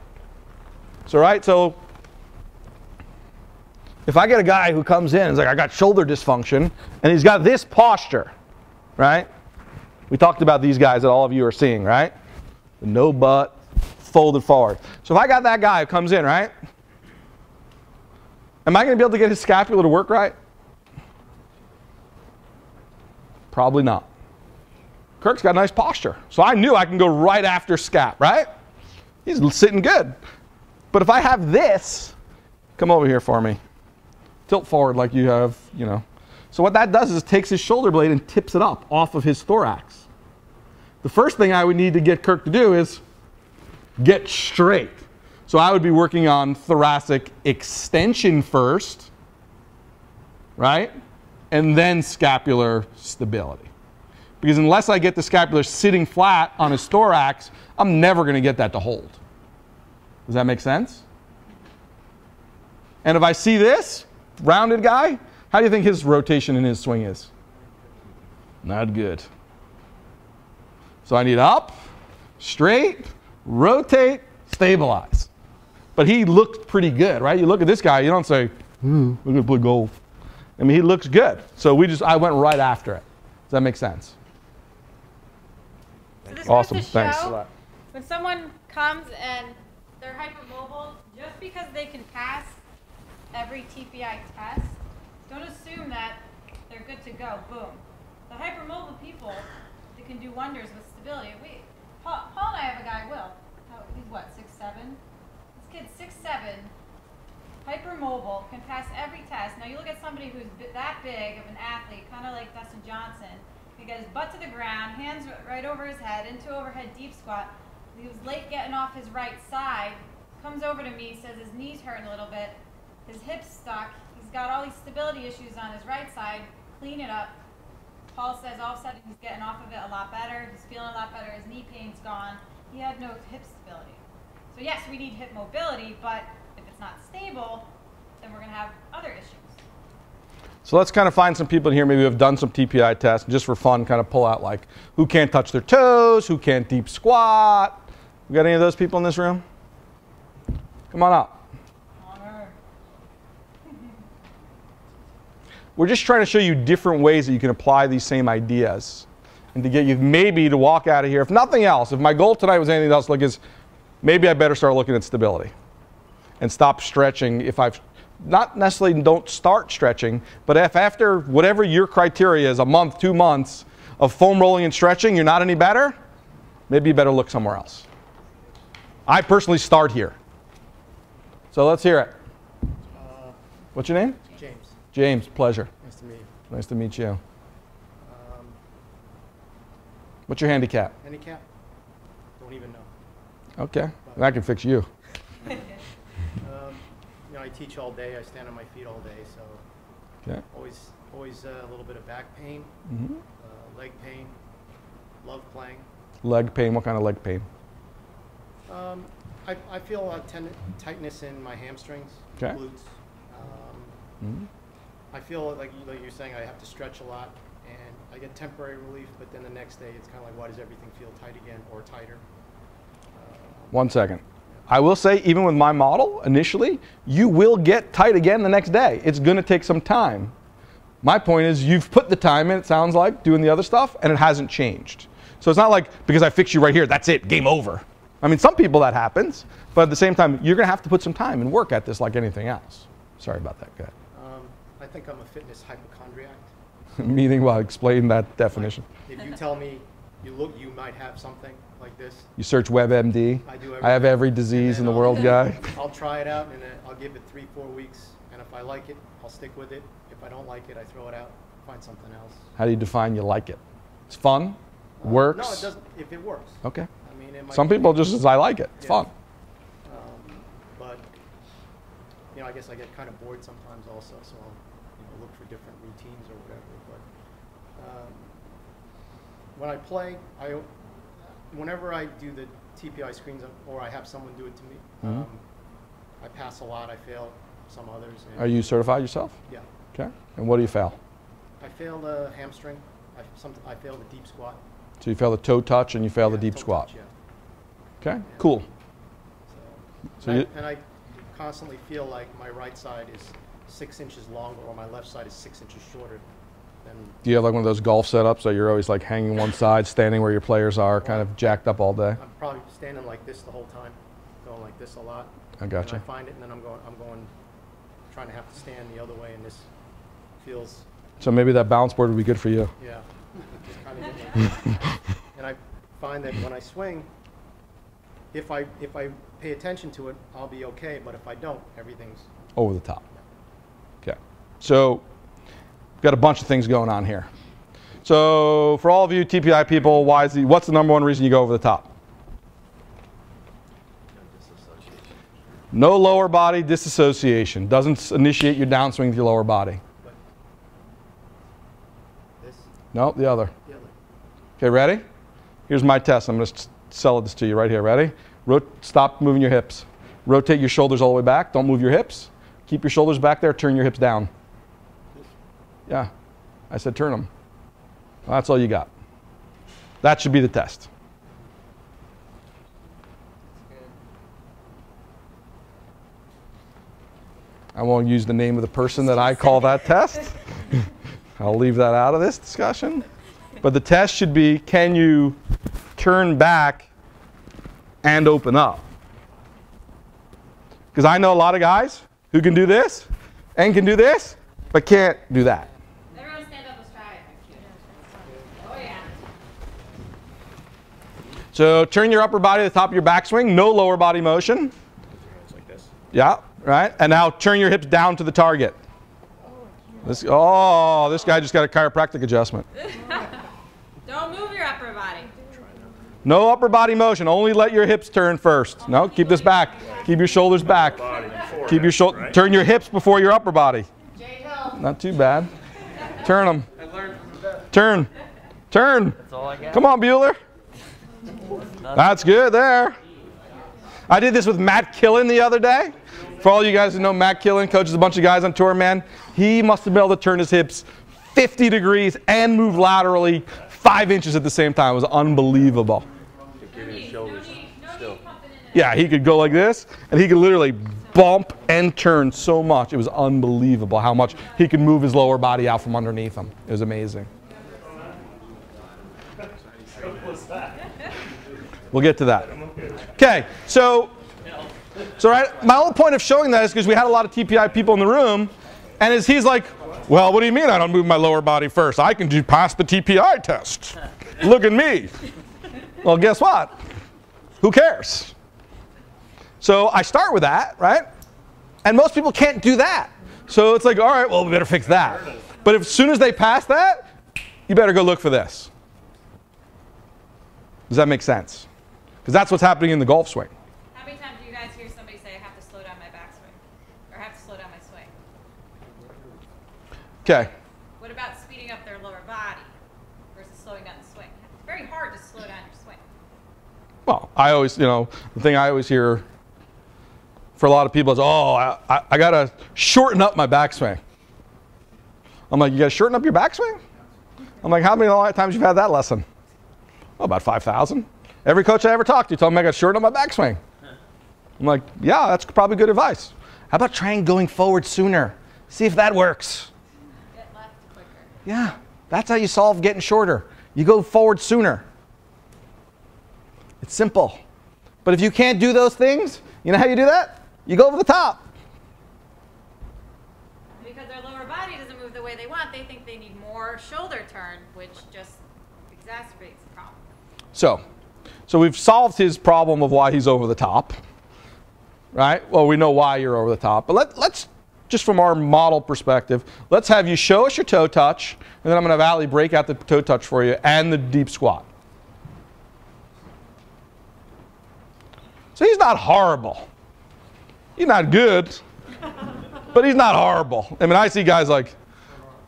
So, right, so if I get a guy who comes in and is like, I got shoulder dysfunction, and he's got this posture, right? We talked about these guys that all of you are seeing, right? The no butt, folded forward. So if I got that guy who comes in, right? Am I going to be able to get his scapula to work right? Probably not. Kirk's got a nice posture. So I knew I can go right after scap, right? He's sitting good. But if I have this, come over here for me. Tilt forward like you have, you know. So what that does is it takes his shoulder blade and tips it up off of his thorax. The first thing I would need to get Kirk to do is get straight. So I would be working on thoracic extension first, right? And then scapular stability. Because unless I get the scapular sitting flat on his thorax, I'm never going to get that to hold. Does that make sense? And if I see this rounded guy, how do you think his rotation in his swing is? Not good. So I need up, straight, rotate, stabilize. But he looked pretty good, right? You look at this guy, you don't say, we're going to play golf. I mean, he looks good. So I went right after it. Does that make sense? So this Awesome. goes to Thanks. show when someone comes and they're hypermobile, just because they can pass every TPI test, don't assume that they're good to go. Boom. The hypermobile people, they can do wonders with stability. Paul and I have a guy, Will. He's what, 6'7"? This kid's 6'7", hypermobile, can pass every test. Now you look at somebody who's that big of an athlete, kind of like Dustin Johnson. He got his butt to the ground, hands right over his head, into overhead deep squat. He was late getting off his right side. Comes over to me, says his knee's hurting a little bit. His hip's stuck. He's got all these stability issues on his right side. Clean it up. Paul says all of a sudden he's getting off of it a lot better. He's feeling a lot better. His knee pain's gone. He had no hip stability. So yes, we need hip mobility, but if it's not stable, then we're going to have other issues. So let's kind of find some people in here maybe who have done some TPI tests, and just for fun, kind of pull out like who can't touch their toes, who can't deep squat. We got any of those people in this room? Come on up. We're just trying to show you different ways that you can apply these same ideas and to get you maybe to walk out of here. If nothing else, if my goal tonight was anything else, like is maybe I better start looking at stability and stop stretching. If I've not necessarily don't start stretching, but if after whatever your criteria is, a month, 2 months of foam rolling and stretching, you're not any better, maybe you better look somewhere else. I personally start here. So let's hear it. What's your name? James. James, pleasure. Nice to meet you. Nice to meet you. What's your handicap? Handicap? Don't even know. Okay, that can fix you. You know, I teach all day. I stand on my feet all day, so Okay. always a little bit of back pain, leg pain. Love playing. Leg pain. What kind of leg pain? I feel a lot of tightness in my hamstrings, Okay. glutes. I feel like you're saying I have to stretch a lot, and I get temporary relief, but then the next day it's kind of like, why does everything feel tight again or tighter? 1 second. I will say, even with my model, initially, you will get tight again the next day. It's going to take some time. My point is, you've put the time in, it sounds like, doing the other stuff, and it hasn't changed. So it's not like, because I fix you right here, that's it, game over. I mean, some people that happens, but at the same time, you're going to have to put some time and work at this like anything else. Sorry about that, go ahead. I think I'm a fitness hypochondriac. Meaning, well, explain that definition. Like, if you tell me you might have something like this. You search WebMD. I do everything. I have every disease in the world, guy. I'll try it out, and then I'll give it 3-4 weeks, and if I like it, I'll stick with it. If I don't like it, I throw it out, find something else. How do you define you like it? It's fun? Works? No, it doesn't. If it works. Okay. I mean, it might Some people just as I like it. It's fun. But you know, I guess I get kind of bored sometimes also, so I'll look for different routines or whatever. But when I play, whenever I do the TPI screens or I have someone do it to me, I pass a lot. I fail some others. Are you certified yourself? Yeah. Okay. And what do you fail? I fail the hamstring. I fail the deep squat. So you fail the toe touch and you fail the deep squat. Touch, okay. Yeah. Cool. So I constantly feel like my right side is 6 inches longer, or my left side is 6 inches shorter. Do you have like one of those golf setups that you're always like hanging one side, standing where your players are, kind of jacked up all day? I'm probably standing like this the whole time, going like this a lot. I gotcha. And I find it, and then I'm trying to have to stand the other way, and this feels. So maybe that balance board would be good for you. Yeah. Just kind of get and I find that when I swing, if I pay attention to it, I'll be okay. But if I don't, everything's over the top. Okay. So we've got a bunch of things going on here. So for all of you TPI people, what's the number one reason you go over the top? No lower body disassociation. Doesn't initiate your downswing with your lower body. This? No, the other. The other. Okay, ready? Here's my test. I'm going to sell this to you right here. Ready? Stop moving your hips. Rotate your shoulders all the way back. Don't move your hips. Keep your shoulders back there. Turn your hips down. Yeah. I said turn them. Well, that's all you got. That should be the test. I won't use the name of the person that I call that test. I'll leave that out of this discussion. But the test should be, can you turn back and open up? Because I know a lot of guys who can do this and can do this, but can't do that. Everyone stand up, let's try it. Oh yeah. So turn your upper body to the top of your backswing, no lower body motion. Like this. Yeah, right. And now turn your hips down to the target. This guy just got a chiropractic adjustment. Don't move your upper body. No upper body motion. Only let your hips turn first. No, keep this back. Keep your shoulders back. Keep your turn your hips before your upper body. Not too bad. Turn them. Turn. Turn. That's all I got. Come on, Bueller. That's good there. I did this with Matt Killen the other day. For all you guys who know Matt Killen, coaches a bunch of guys on tour, man. He must have been able to turn his hips 50 degrees and move laterally 5 inches at the same time. It was unbelievable. Yeah, he could go like this, and he could literally bump and turn so much. It was unbelievable how much he could move his lower body out from underneath him. It was amazing. We'll get to that. Okay, so right, my whole point of showing that is because we had a lot of TPI people in the room, and he's like, well, what do you mean I don't move my lower body first? I can pass the TPI test. Look at me. Well, guess what? Who cares? So I start with that, right? And most people can't do that. So it's like, all right, well, we better fix that. But as soon as they pass that, you better go look for this. Does that make sense? Because that's what's happening in the golf swing. How many times do you guys hear somebody say, I have to slow down my backswing? Or I have to slow down my swing? Okay. What about speeding up their lower body versus slowing down the swing? It's very hard to slow down your swing. Well, I always, the thing I always hear for a lot of people is, oh, I got to shorten up my backswing. I'm like, you got to shorten up your backswing? I'm like, how many times you've had that lesson? Oh, about 5,000. Every coach I ever talked to told me I got to shorten up my backswing. I'm like, yeah, that's probably good advice. How about trying going forward sooner? See if that works. Get left quicker. Yeah, that's how you solve getting shorter. You go forward sooner. It's simple. But if you can't do those things, you know how you do that? You go over the top. Because their lower body doesn't move the way they want, they think they need more shoulder turn, which just exacerbates the problem. So we've solved his problem of why he's over the top, right? Well, we know why you're over the top. But let's just from our model perspective, let's have you show us your toe touch, and then I'm going to have Ali break out the toe touch for you and the deep squat. So he's not horrible. He's not good, but he's not horrible. I mean, I see guys like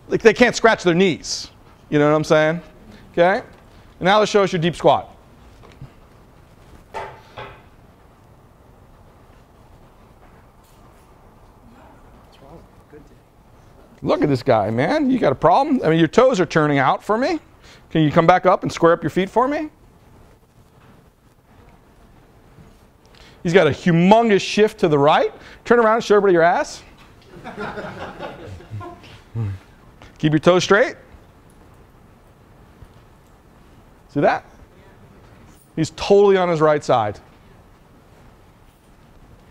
they can't scratch their knees. You know what I'm saying? Okay? And now let's show us your deep squat. Look at this guy, man. You got a problem? I mean, your toes are turning out for me. Can you come back up and square up your feet for me? He's got a humongous shift to the right. Turn around and show everybody your ass. Keep your toes straight. See that? He's totally on his right side.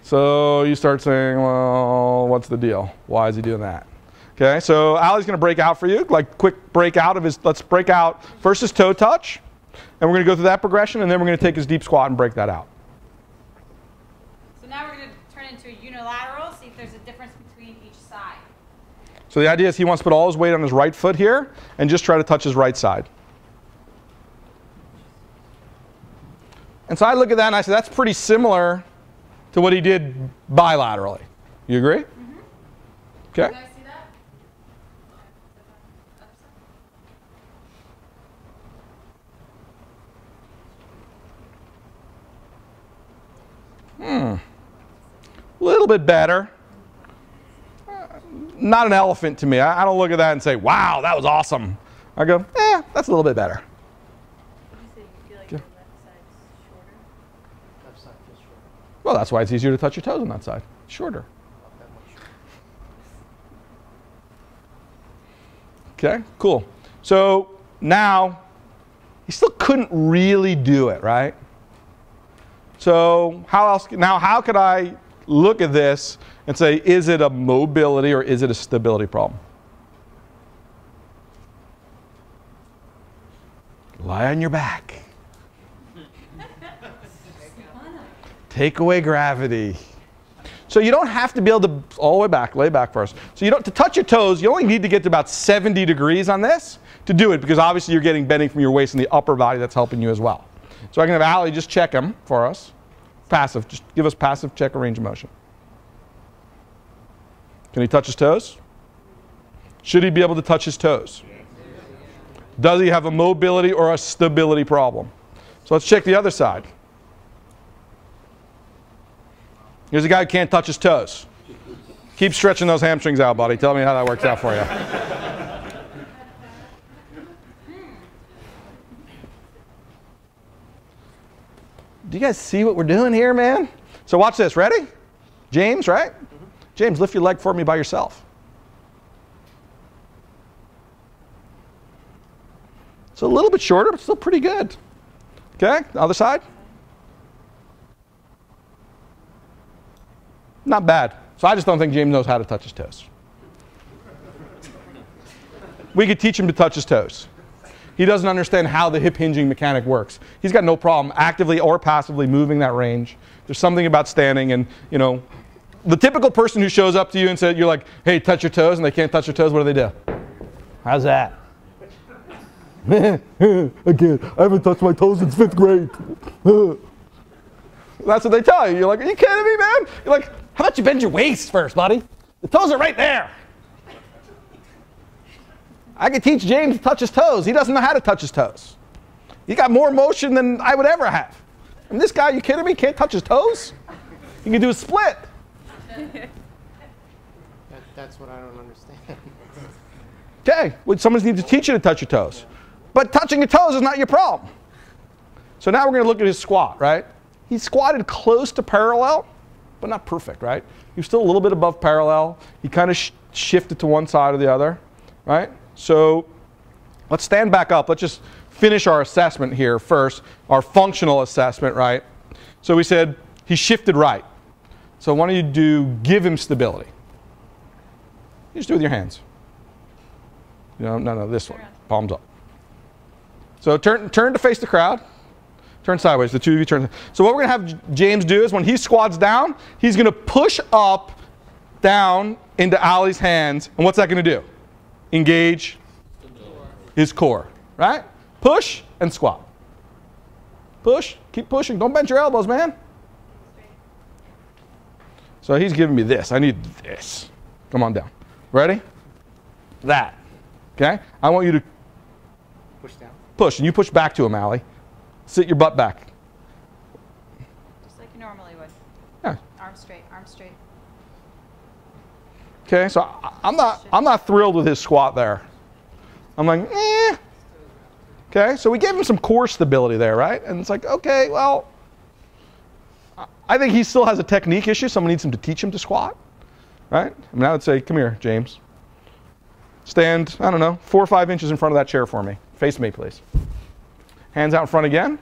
So you start saying, well, what's the deal? Why is he doing that? Okay, so Ali's going to break out for you, like quick break out of his, let's break out first his toe touch, and we're going to go through that progression, and then we're going to take his deep squat and break that out. So now we're going to turn into a unilateral, see if there's a difference between each side. So the idea is he wants to put all his weight on his right foot here and just try to touch his right side. And so I look at that and I say, that's pretty similar to what he did bilaterally. You agree? Mm-hmm. Okay. You guys see that? A little bit better. Not an elephant to me. I don't look at that and say, wow, that was awesome. I go, that's a little bit better. You feel like your left side's shorter? Left side feels short. Well, that's why it's easier to touch your toes on that side. Shorter. Not that much shorter. Okay, cool. So now, he still couldn't really do it, right? So how could I look at this and say, is it a mobility or is it a stability problem? Lie on your back. Take away gravity. So you don't have to be able to, all the way back, lay back first. So to touch your toes, you only need to get to about 70 degrees on this to do it, because obviously you're getting bending from your waist and the upper body that's helping you as well. So I can have Ali just check him for us. Passive, just give us passive check of range of motion. Can he touch his toes? Should he be able to touch his toes? Does he have a mobility or a stability problem? So let's check the other side. Here's a guy who can't touch his toes. Keep stretching those hamstrings out, buddy. Tell me how that works out for you. Do you guys see what we're doing here, man? So watch this. Ready? James, right? James, lift your leg for me by yourself. So a little bit shorter, but still pretty good. Okay, the other side. Not bad. So I just don't think James knows how to touch his toes. We could teach him to touch his toes. He doesn't understand how the hip hinging mechanic works. He's got no problem actively or passively moving that range. There's something about standing, and the typical person who shows up to you and said, you're like, hey, touch your toes, and they can't touch their toes, what do? How's that? I can't. I haven't touched my toes since 5th grade. That's what they tell you. You're like, are you kidding me, man? You're like, how about you bend your waist first, buddy? The toes are right there. I could teach James to touch his toes. He doesn't know how to touch his toes. He got more motion than I would ever have. And this guy, you kidding me? Can't touch his toes? He can do a split. That's what I don't understand. Okay, well, someone needs to teach you to touch your toes. But touching your toes is not your problem. So now we're going to look at his squat, right? He squatted close to parallel, but not perfect, right? He was still a little bit above parallel. He kind of shifted to one side or the other, right? So let's stand back up. Let's just finish our assessment here first, our functional assessment, right? So we said he shifted right. So why don't you give him stability. You just do it with your hands. No, this one, palms up. So turn to face the crowd. Turn sideways, the two of you turn. So what we're gonna have James do is when he squats down, he's gonna push up, down into Ali's hands. And what's that gonna do? Engage his core, right? Push and squat. Push, keep pushing. Don't bend your elbows, man. So he's giving me this. I need this. Come on down. Ready? That. Okay? I want you to Push down. push, and you push back to him, Ali. Sit your butt back. Just like you normally would. Yeah. Arms straight, arms straight. Okay, so I'm not thrilled with his squat there. I'm like, eh. Okay, so we gave him some core stability there, right? And it's like, okay, well, I think he still has a technique issue. Someone needs him to teach him to squat, right? I mean, I would say, come here, James. Stand, I don't know, 4 or 5 inches in front of that chair for me. Face me, please. Hands out in front again.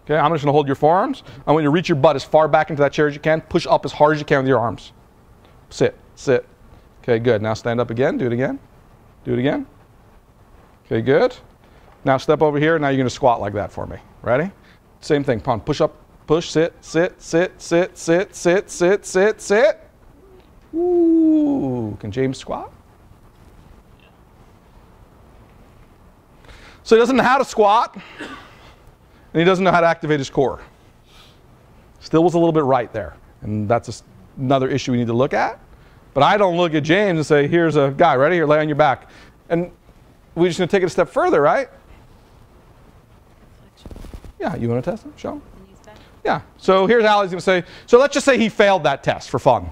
Okay, I'm just going to hold your forearms. I want you to reach your butt as far back into that chair as you can. Push up as hard as you can with your arms. Sit, sit. Okay, good. Now stand up again. Do it again. Do it again. Okay, good. Now step over here. Now you're going to squat like that for me. Ready? Same thing. Come on. Push up. Push. Sit. Sit. Sit. Sit. Sit. Sit. Sit. Sit. Sit. Ooh. Can James squat? So he doesn't know how to squat, and he doesn't know how to activate his core. Still was a little bit right there, and that's another issue we need to look at. But I don't look at James and say, here's a guy, ready? Here, lay on your back. And we're just going to take it a step further, right? Yeah, you want to test him? Show him. Yeah. So here's Ali's going to say, so let's just say he failed that test for fun.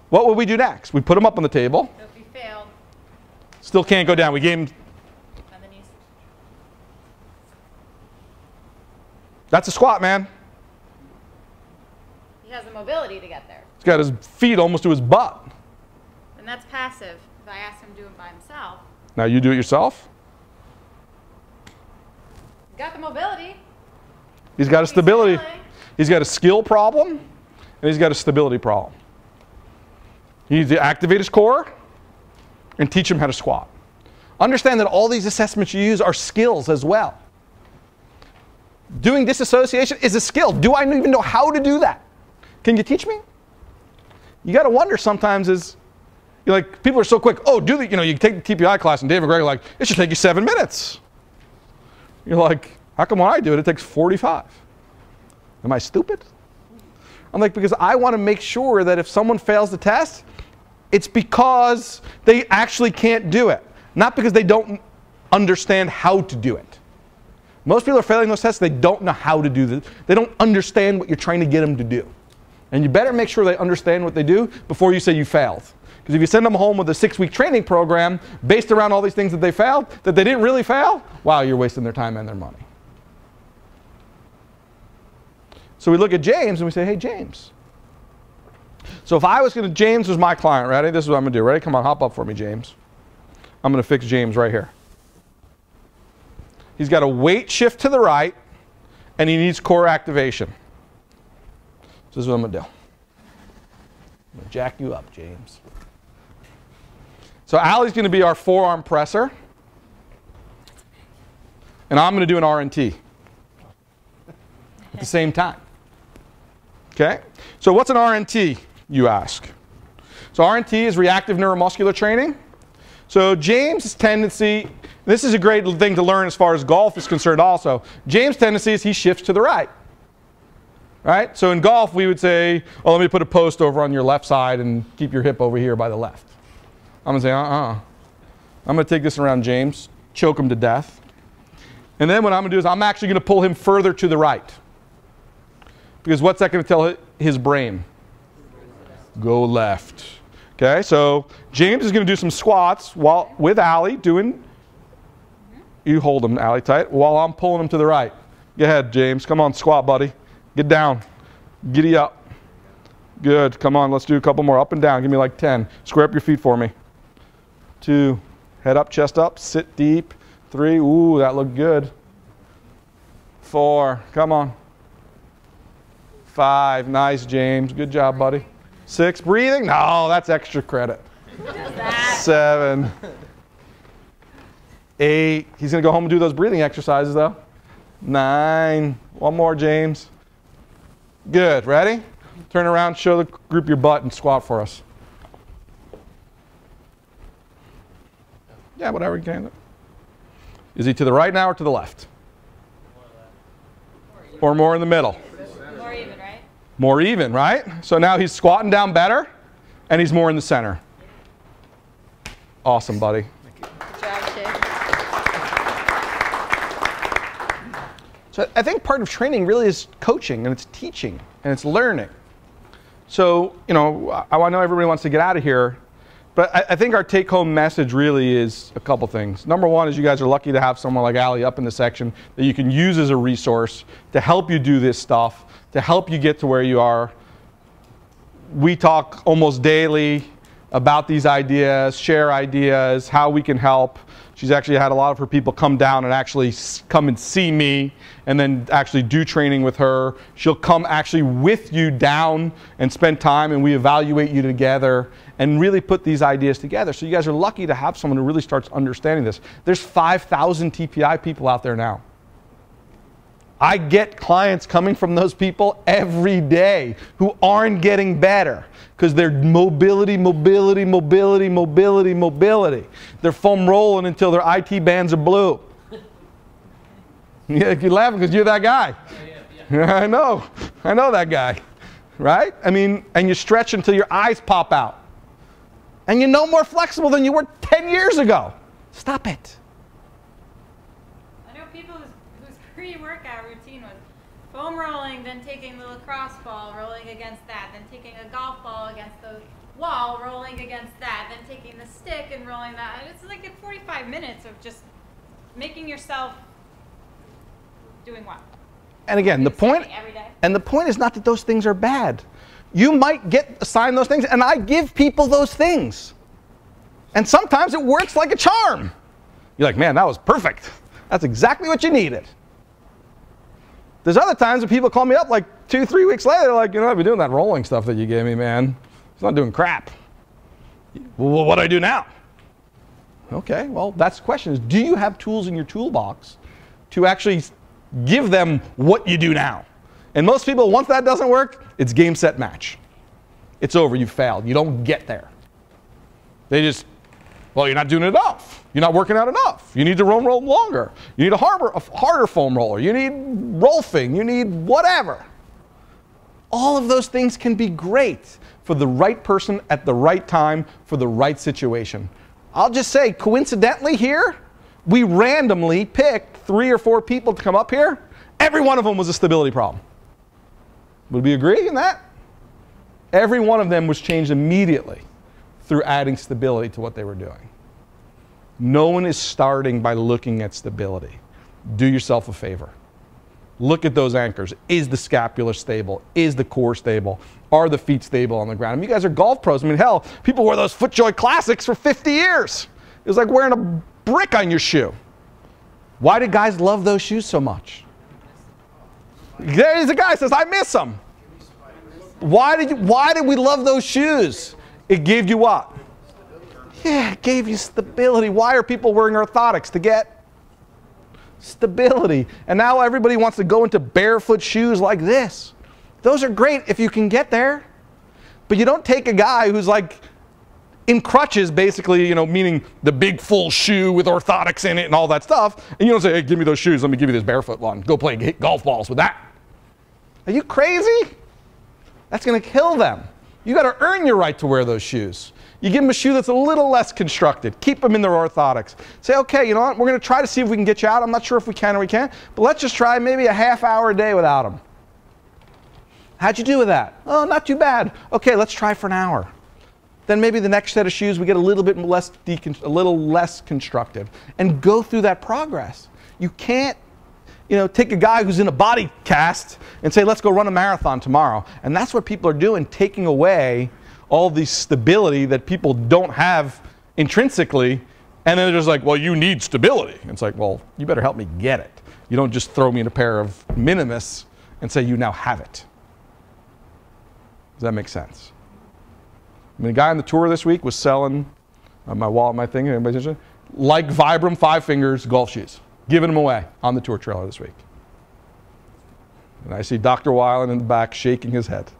What would we do next? We put him up on the table. So if he failed, Still can't go down. We gave him, on the knees. that's a squat, man. He has the mobility to get there. He's got his feet almost to his butt. And that's passive. If I ask him to do it by himself, Now you do it yourself. he's got the mobility. He's got a stability. Feeling. He's got a skill problem, and he's got a stability problem. You need to activate his core and teach him how to squat. Understand that all these assessments you use are skills as well. Doing disassociation is a skill. Do I even know how to do that? Can you teach me? You got to wonder sometimes is, you're like, people are so quick, oh, do the, you take the TPI class and Dave and Greg are like, it should take you 7 minutes. You're like, how come when I do it, it takes 45? Am I stupid? I'm like, because I want to make sure that if someone fails the test, it's because they actually can't do it, not because they don't understand how to do it. Most people are failing those tests, they don't know how to do this. They don't understand what you're trying to get them to do. And you better make sure they understand what they do before you say you failed. Because if you send them home with a 6-week training program based around all these things that they failed, that they didn't really fail, wow, you're wasting their time and their money. So we look at James and we say, hey, James. So if I was going to, James was my client, ready? This is what I'm going to do. Ready? Come on, hop up for me, James. I'm going to fix James right here. He's got a weight shift to the right, and he needs core activation. So this is what I'm going to do. I'm going to jack you up, James. So Ali's going to be our forearm presser, and I'm going to do an RNT at the same time. Okay? So what's an RNT, you ask? So RNT is reactive neuromuscular training. So James' tendency, this is a great thing to learn as far as golf is concerned also. James' tendency is he shifts to the right. Right? So in golf we would say, oh, let me put a post over on your left side and keep your hip over here by the left. I'm going to say, I'm going to take this around James, choke him to death. And then what I'm going to do is I'm actually going to pull him further to the right. Because what's that going to tell his brain? Go left. Okay, so James is going to do some squats while with Ali doing, you hold him, Ali, tight, while I'm pulling him to the right. Go ahead, James. Come on, squat, buddy. Get down. Giddy up. Good. Come on, let's do a couple more. Up and down. Give me like 10. Square up your feet for me. 2. Head up, chest up. Sit deep. 3. Ooh, that looked good. 4. Come on. 5. Nice, James. Good job, buddy. 6. Breathing? No, that's extra credit. 7. 8. He's going to go home and do those breathing exercises, though. 9. One more, James. Good. Ready? Turn around, show the group your butt, and squat for us. Yeah, whatever you can. Is he to the right now or to the left? Or more in the middle? More even, right? More even, right? So now he's squatting down better, and he's more in the center. Awesome, buddy. Good job, Jay. So I think part of training really is coaching, and it's teaching, and it's learning. So, I know everybody wants to get out of here, but I think our take-home message really is a couple things. Number one is you guys are lucky to have someone like Ali up in the section that you can use as a resource to help you do this stuff, to help you get to where you are. We talk almost daily about these ideas, share ideas, how we can help. She's actually had a lot of her people come down and actually come and see me and then actually do training with her. She'll come actually with you down and spend time, and we evaluate you together and really put these ideas together. So you guys are lucky to have someone who really starts understanding this. There's 5,000 TPI people out there now. I get clients coming from those people every day who aren't getting better because they're mobility. They're foam rolling until their IT bands are blue. Yeah, you're laughing because you're that guy. Yeah. I know that guy, right? I mean, and you stretch until your eyes pop out. And you're no more flexible than you were 10 years ago. Stop it. I know people whose pre-workout routine was foam rolling, then taking the lacrosse ball, rolling against that, then taking a golf ball against the wall, rolling against that, then taking the stick and rolling that. It's like 45 minutes of just making yourself doing what? And again, the point is not that those things are bad. You might get assigned those things, and I give people those things. And sometimes it works like a charm. You're like, man, that was perfect. That's exactly what you needed. There's other times when people call me up like 2-3 weeks later, like, you know, I've been doing that rolling stuff that you gave me, man. It's not doing crap. Well, what do I do now? Okay, well, that's the question is, do you have tools in your toolbox to actually give them what you do now? And most people, once that doesn't work, it's game, set, match. It's over, you failed. You don't get there. They just, well, you're not doing enough. You're not working out enough. You need to roll longer. You need a harder foam roller. You need rolfing. You need whatever. All of those things can be great for the right person at the right time for the right situation. I'll just say, coincidentally here, we randomly picked 3 or 4 people to come up here. Every one of them was a stability problem. Would we agree in that? Every one of them was changed immediately through adding stability to what they were doing. No one is starting by looking at stability. Do yourself a favor. Look at those anchors. Is the scapula stable? Is the core stable? Are the feet stable on the ground? I mean, you guys are golf pros. I mean, hell, people wear those FootJoy Classics for 50 years. It was like wearing a brick on your shoe. Why do guys love those shoes so much? There's a guy who says, I miss them. Why did we love those shoes? It gave you what? Yeah, it gave you stability. Why are people wearing orthotics? To get stability. And now everybody wants to go into barefoot shoes like this. Those are great if you can get there. But you don't take a guy who's like in crutches, basically, you know, meaning the big full shoe with orthotics in it and all that stuff, and you don't say, hey, give me those shoes, let me give you this barefoot one. Go play golf balls with that. Are you crazy? That's going to kill them. You got to earn your right to wear those shoes. You give them a shoe that's a little less constructed. Keep them in their orthotics. Say, okay, you know what? We're going to try to see if we can get you out. I'm not sure if we can or we can't, but let's just try maybe a half hour a day without them. How'd you do with that? Oh, not too bad. Okay, let's try for an hour. Then maybe the next set of shoes we get a little bit less constructive, and go through that progress. You can't, you know, take a guy who's in a body cast and say, let's go run a marathon tomorrow. And that's what people are doing, taking away all the stability that people don't have intrinsically, and then they're just like, well, you need stability. And it's like, well, you better help me get it. You don't just throw me in a pair of minimus and say you now have it. Does that make sense? I mean, the guy on the tour this week was selling my wallet, my thing, anybody's interested? Like Vibram 5 Fingers golf shoes, giving them away on the tour trailer this week. And I see Dr. Weiland in the back shaking his head.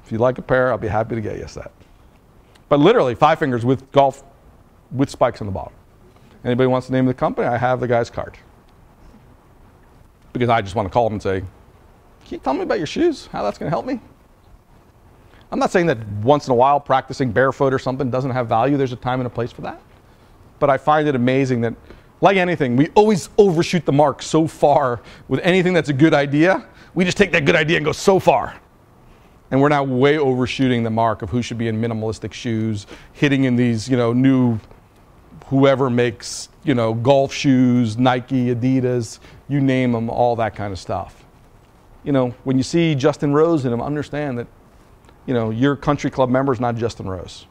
If you'd like a pair, I'll be happy to get you a set. But literally 5 Fingers with golf, with spikes on the bottom. Anybody wants the name of the company? I have the guy's card. Because I just want to call him and say, can you tell me about your shoes? How that's going to help me? I'm not saying that once in a while practicing barefoot or something doesn't have value. There's a time and a place for that. But I find it amazing that, like anything, we always overshoot the mark so far with anything that's a good idea. We just take that good idea and go so far. And we're now way overshooting the mark of who should be in minimalistic shoes, hitting in these, you know, new, whoever makes, you know, golf shoes, Nike, Adidas, you name them, all that kind of stuff. You know, when you see Justin Rose in them, understand that, you know, your country club member is not Justin Rose.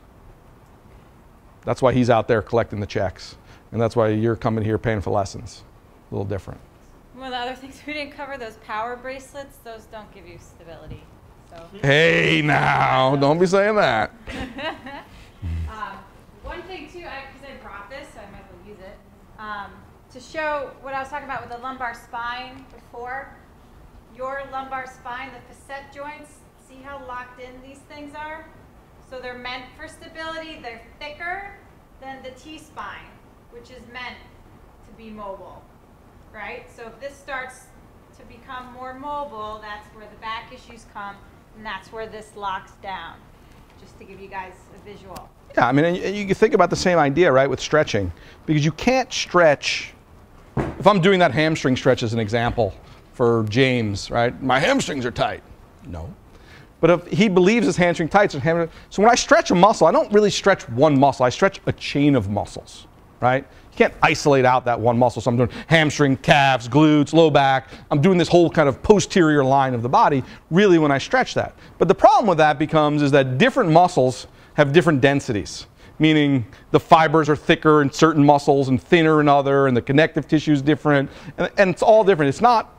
That's why he's out there collecting the checks. And that's why you're coming here paying for lessons. A little different. One of the other things we didn't cover, those power bracelets, those don't give you stability. So. Hey now, don't be saying that. One thing too, because I brought this, so I might as well use it, to show what I was talking about with the lumbar spine before. Your lumbar spine, the facet joints, see how locked in these things are? So they're meant for stability. They're thicker than the T-spine, which is meant to be mobile, right? So if this starts to become more mobile, that's where the back issues come, and that's where this locks down, just to give you guys a visual. Yeah, I mean, and you can think about the same idea, right, with stretching. Because you can't stretch, if I'm doing that hamstring stretch as an example, for James, right? My hamstrings are tight. No. But if he believes his hamstring tight, so when I stretch a muscle, I don't really stretch one muscle. I stretch a chain of muscles, right? You can't isolate out that one muscle. So I'm doing hamstring, calves, glutes, low back. I'm doing this whole kind of posterior line of the body, really, when I stretch that. But the problem with that becomes is that different muscles have different densities, meaning the fibers are thicker in certain muscles and thinner in other, and the connective tissue is different, and it's all different. It's not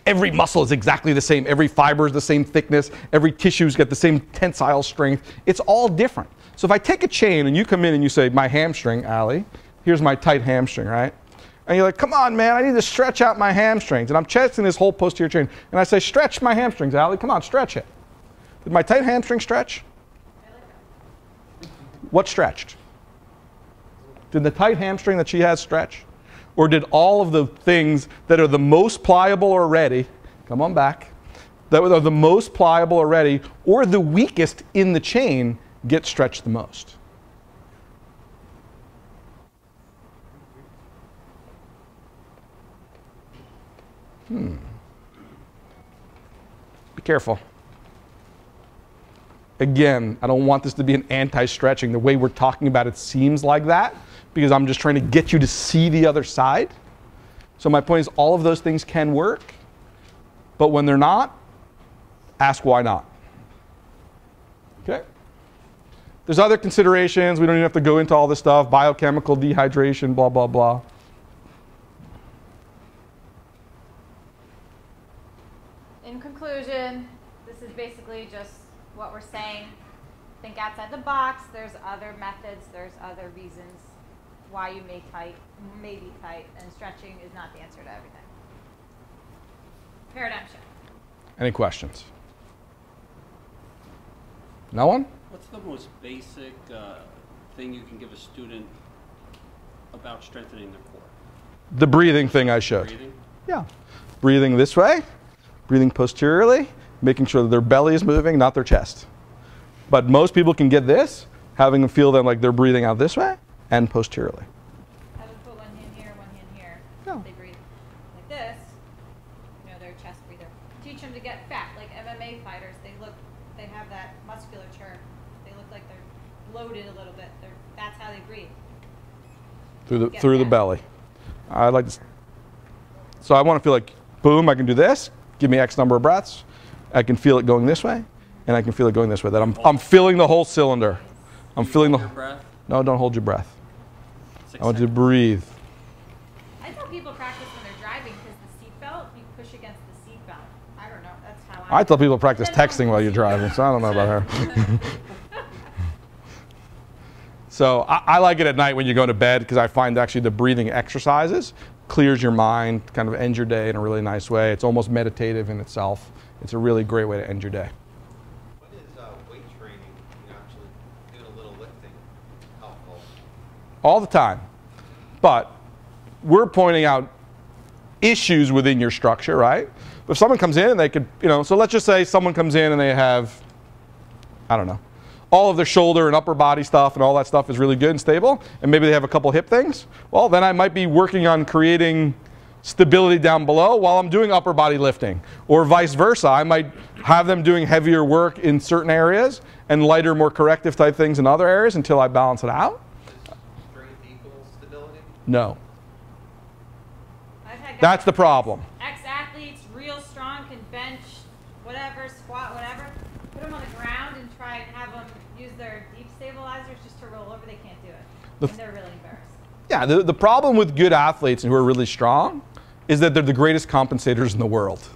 every muscle is exactly the same, every fiber is the same thickness, every tissue's got the same tensile strength. It's all different. So if I take a chain and you come in and you say, my hamstring, Ali, here's my tight hamstring, right? And you're like, come on, man, I need to stretch out my hamstrings. And I'm checking this whole posterior chain. And I say, stretch my hamstrings, Ali, come on, stretch it. Did my tight hamstring stretch? What stretched? Did the tight hamstring that she has stretch? Or did all of the things that are the most pliable already, come on back, that are the most pliable already, or the weakest in the chain, get stretched the most? Be careful. Again, I don't want this to be an anti-stretching. The way we're talking about it seems like that, because I'm just trying to get you to see the other side. So my point is all of those things can work, but when they're not, ask why not. Okay? There's other considerations. We don't even have to go into all this stuff. Biochemical dehydration, blah, blah, blah. In conclusion, this is basically just what we're saying. Think outside the box. There's other methods. There's other reasons why you may be tight, and stretching is not the answer to everything. Paradigm shift. Any questions? No one? What's the most basic thing you can give a student about strengthening their core? The breathing thing I showed. Breathing? Yeah. Breathing this way, breathing posteriorly, making sure that their belly is moving, not their chest. But most people can get this, having them feel them like they're breathing out this way and posteriorly. Have them put one hand here, one hand here. Yeah. They breathe like this. You know, they're a chest breather. Teach them to get fat, like MMA fighters. They have that musculature. They look like they're bloated a little bit. That's how they breathe. Through the belly. I like this. So I want to feel like, boom, I can do this. Give me X number of breaths. I can feel it going this way, and I can feel it going this way. That I'm filling the whole cylinder. I'm filling the. Breath? No, don't hold your breath. I want you to breathe. I tell people practice when they're driving because the seatbelt, you push against the seatbelt. I don't know. That's how I tell people practice texting while you're driving, so I don't know about her. So I like it at night when you go to bed because I find actually the breathing exercises clears your mind, kind of ends your day in a really nice way. It's almost meditative in itself. It's a really great way to end your day. When is weight training, actually doing a little lifting, helpful? All the time. But we're pointing out issues within your structure, right? If someone comes in and they could, so let's just say someone comes in and they have, I don't know, all of their shoulder and upper body stuff and all that stuff is really good and stable, and maybe they have a couple hip things, well, then I might be working on creating stability down below while I'm doing upper body lifting. Or vice versa, I might have them doing heavier work in certain areas and lighter, more corrective type things in other areas until I balance it out. Does strength equal stability? No. I've had guys That's the problem. Ex-athletes, real strong, can bench, whatever, squat, whatever. Put them on the ground and try and have them use their deep stabilizers just to roll over. They can't do it. And they're really embarrassed. Yeah, the problem with good athletes who are really strong is that they're the greatest compensators in the world.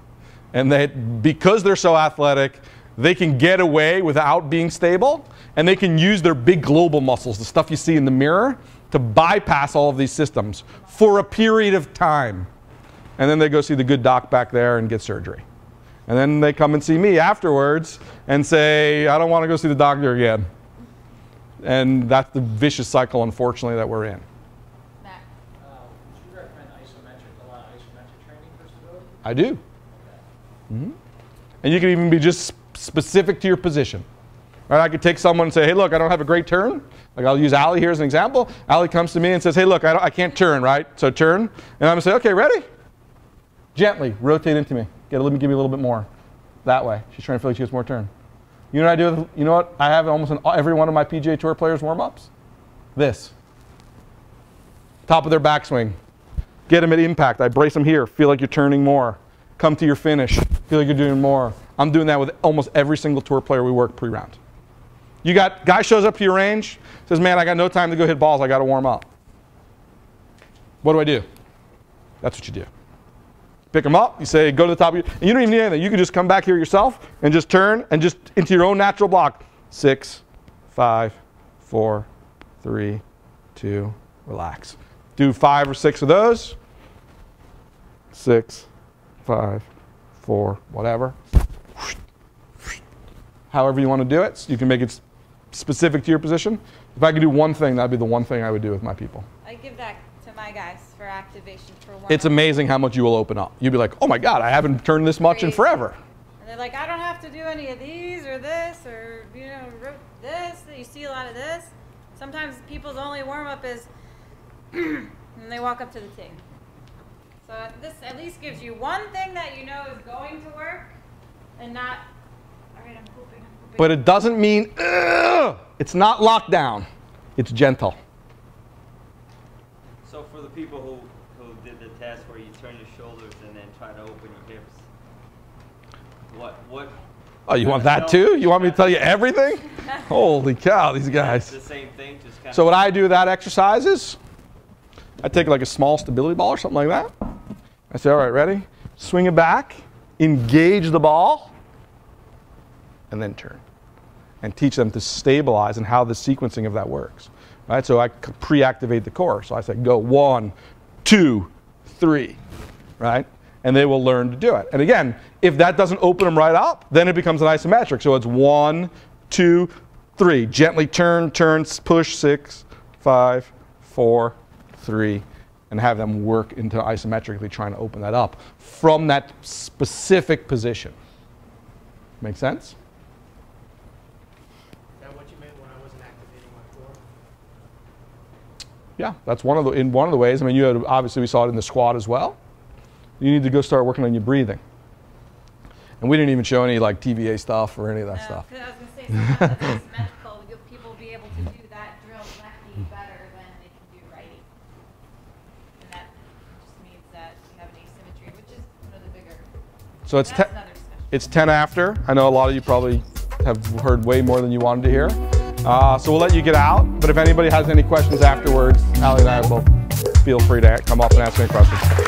And because they're so athletic, they can get away without being stable, and they can use their big global muscles, the stuff you see in the mirror, to bypass all of these systems for a period of time. And then they go see the good doc back there and get surgery. And then they come and see me afterwards and say, I don't want to go see the doctor again. And that's the vicious cycle, unfortunately, that we're in. Matt. Would you recommend a lot of isometric training for stability? I do. Mm-hmm. And you can even be just specific to your position. Right? I could take someone and say, hey, look, I don't have a great turn. Like I'll use Ali here as an example. Ali comes to me and says, hey, look, I can't turn, right? So turn. And I'm going to say, okay, ready? Gently rotate into me. Give me a little bit more. That way. She's trying to feel like she gets more turn. You know what I do? You know what I have almost in every one of my PGA Tour players' warm-ups? This. Top of their backswing. Get them at impact. I brace them here. Feel like you're turning more. Come to your finish. Feel like you're doing more. I'm doing that with almost every single tour player we work pre-round. You got, guy shows up to your range, says, man, I got no time to go hit balls. I got to warm up. What do I do? That's what you do. Pick them up. You say, go to the top of your, and you don't even need anything. You can just come back here yourself and just turn and just into your own natural block. 6, 5, 4, 3, 2, relax. Do 5 or 6 of those. 6, 5, 4, whatever. However you want to do it. So you can make it specific to your position. If I could do one thing, that'd be the one thing I would do with my people. I give that to my guys for activation for one. It's amazing how much you will open up. You'll be like, oh my God, I haven't turned this much in forever. And they're like, I don't have to do any of these or this or, you know, this. You see a lot of this. Sometimes people's only warm-up is and they walk up to the tee. So this at least gives you one thing that you know is going to work and not, all right, I'm pooping. But it doesn't mean, it's not lockdown. It's gentle. So for the people who did the test where you turn your shoulders and then try to open your hips, what? Oh, you want that too? You want me to tell you everything? Holy cow, these guys. It's the same thing, just kind So what I do with that exercise is, I take like a small stability ball or something like that. I say, all right, ready? Swing it back, engage the ball, and then turn. And teach them to stabilize and how the sequencing of that works. Right? So I pre-activate the core. So I say, go 1, 2, 3, right? And they will learn to do it. And again, if that doesn't open them right up, then it becomes an isometric. So it's 1, 2, 3. Gently turn, push, 6, 5, 4, 3, and have them work into isometrically trying to open that up from that specific position. Make sense? Is that what you meant when I wasn't activating my core? Yeah, that's one of the ways. I mean, you had, obviously we saw it in the squat as well. You need to go start working on your breathing. And we didn't even show any like TVA stuff or any of that stuff. I was going to say sometimes that's asymmetrical. People will be able to do that drill lefty better than they can do righty. And that just means that you have an asymmetry, which is one of the bigger. So it's 10 after. I know a lot of you probably have heard way more than you wanted to hear. So we'll let you get out. But if anybody has any questions afterwards, Ali and I will feel free to come up and ask any questions.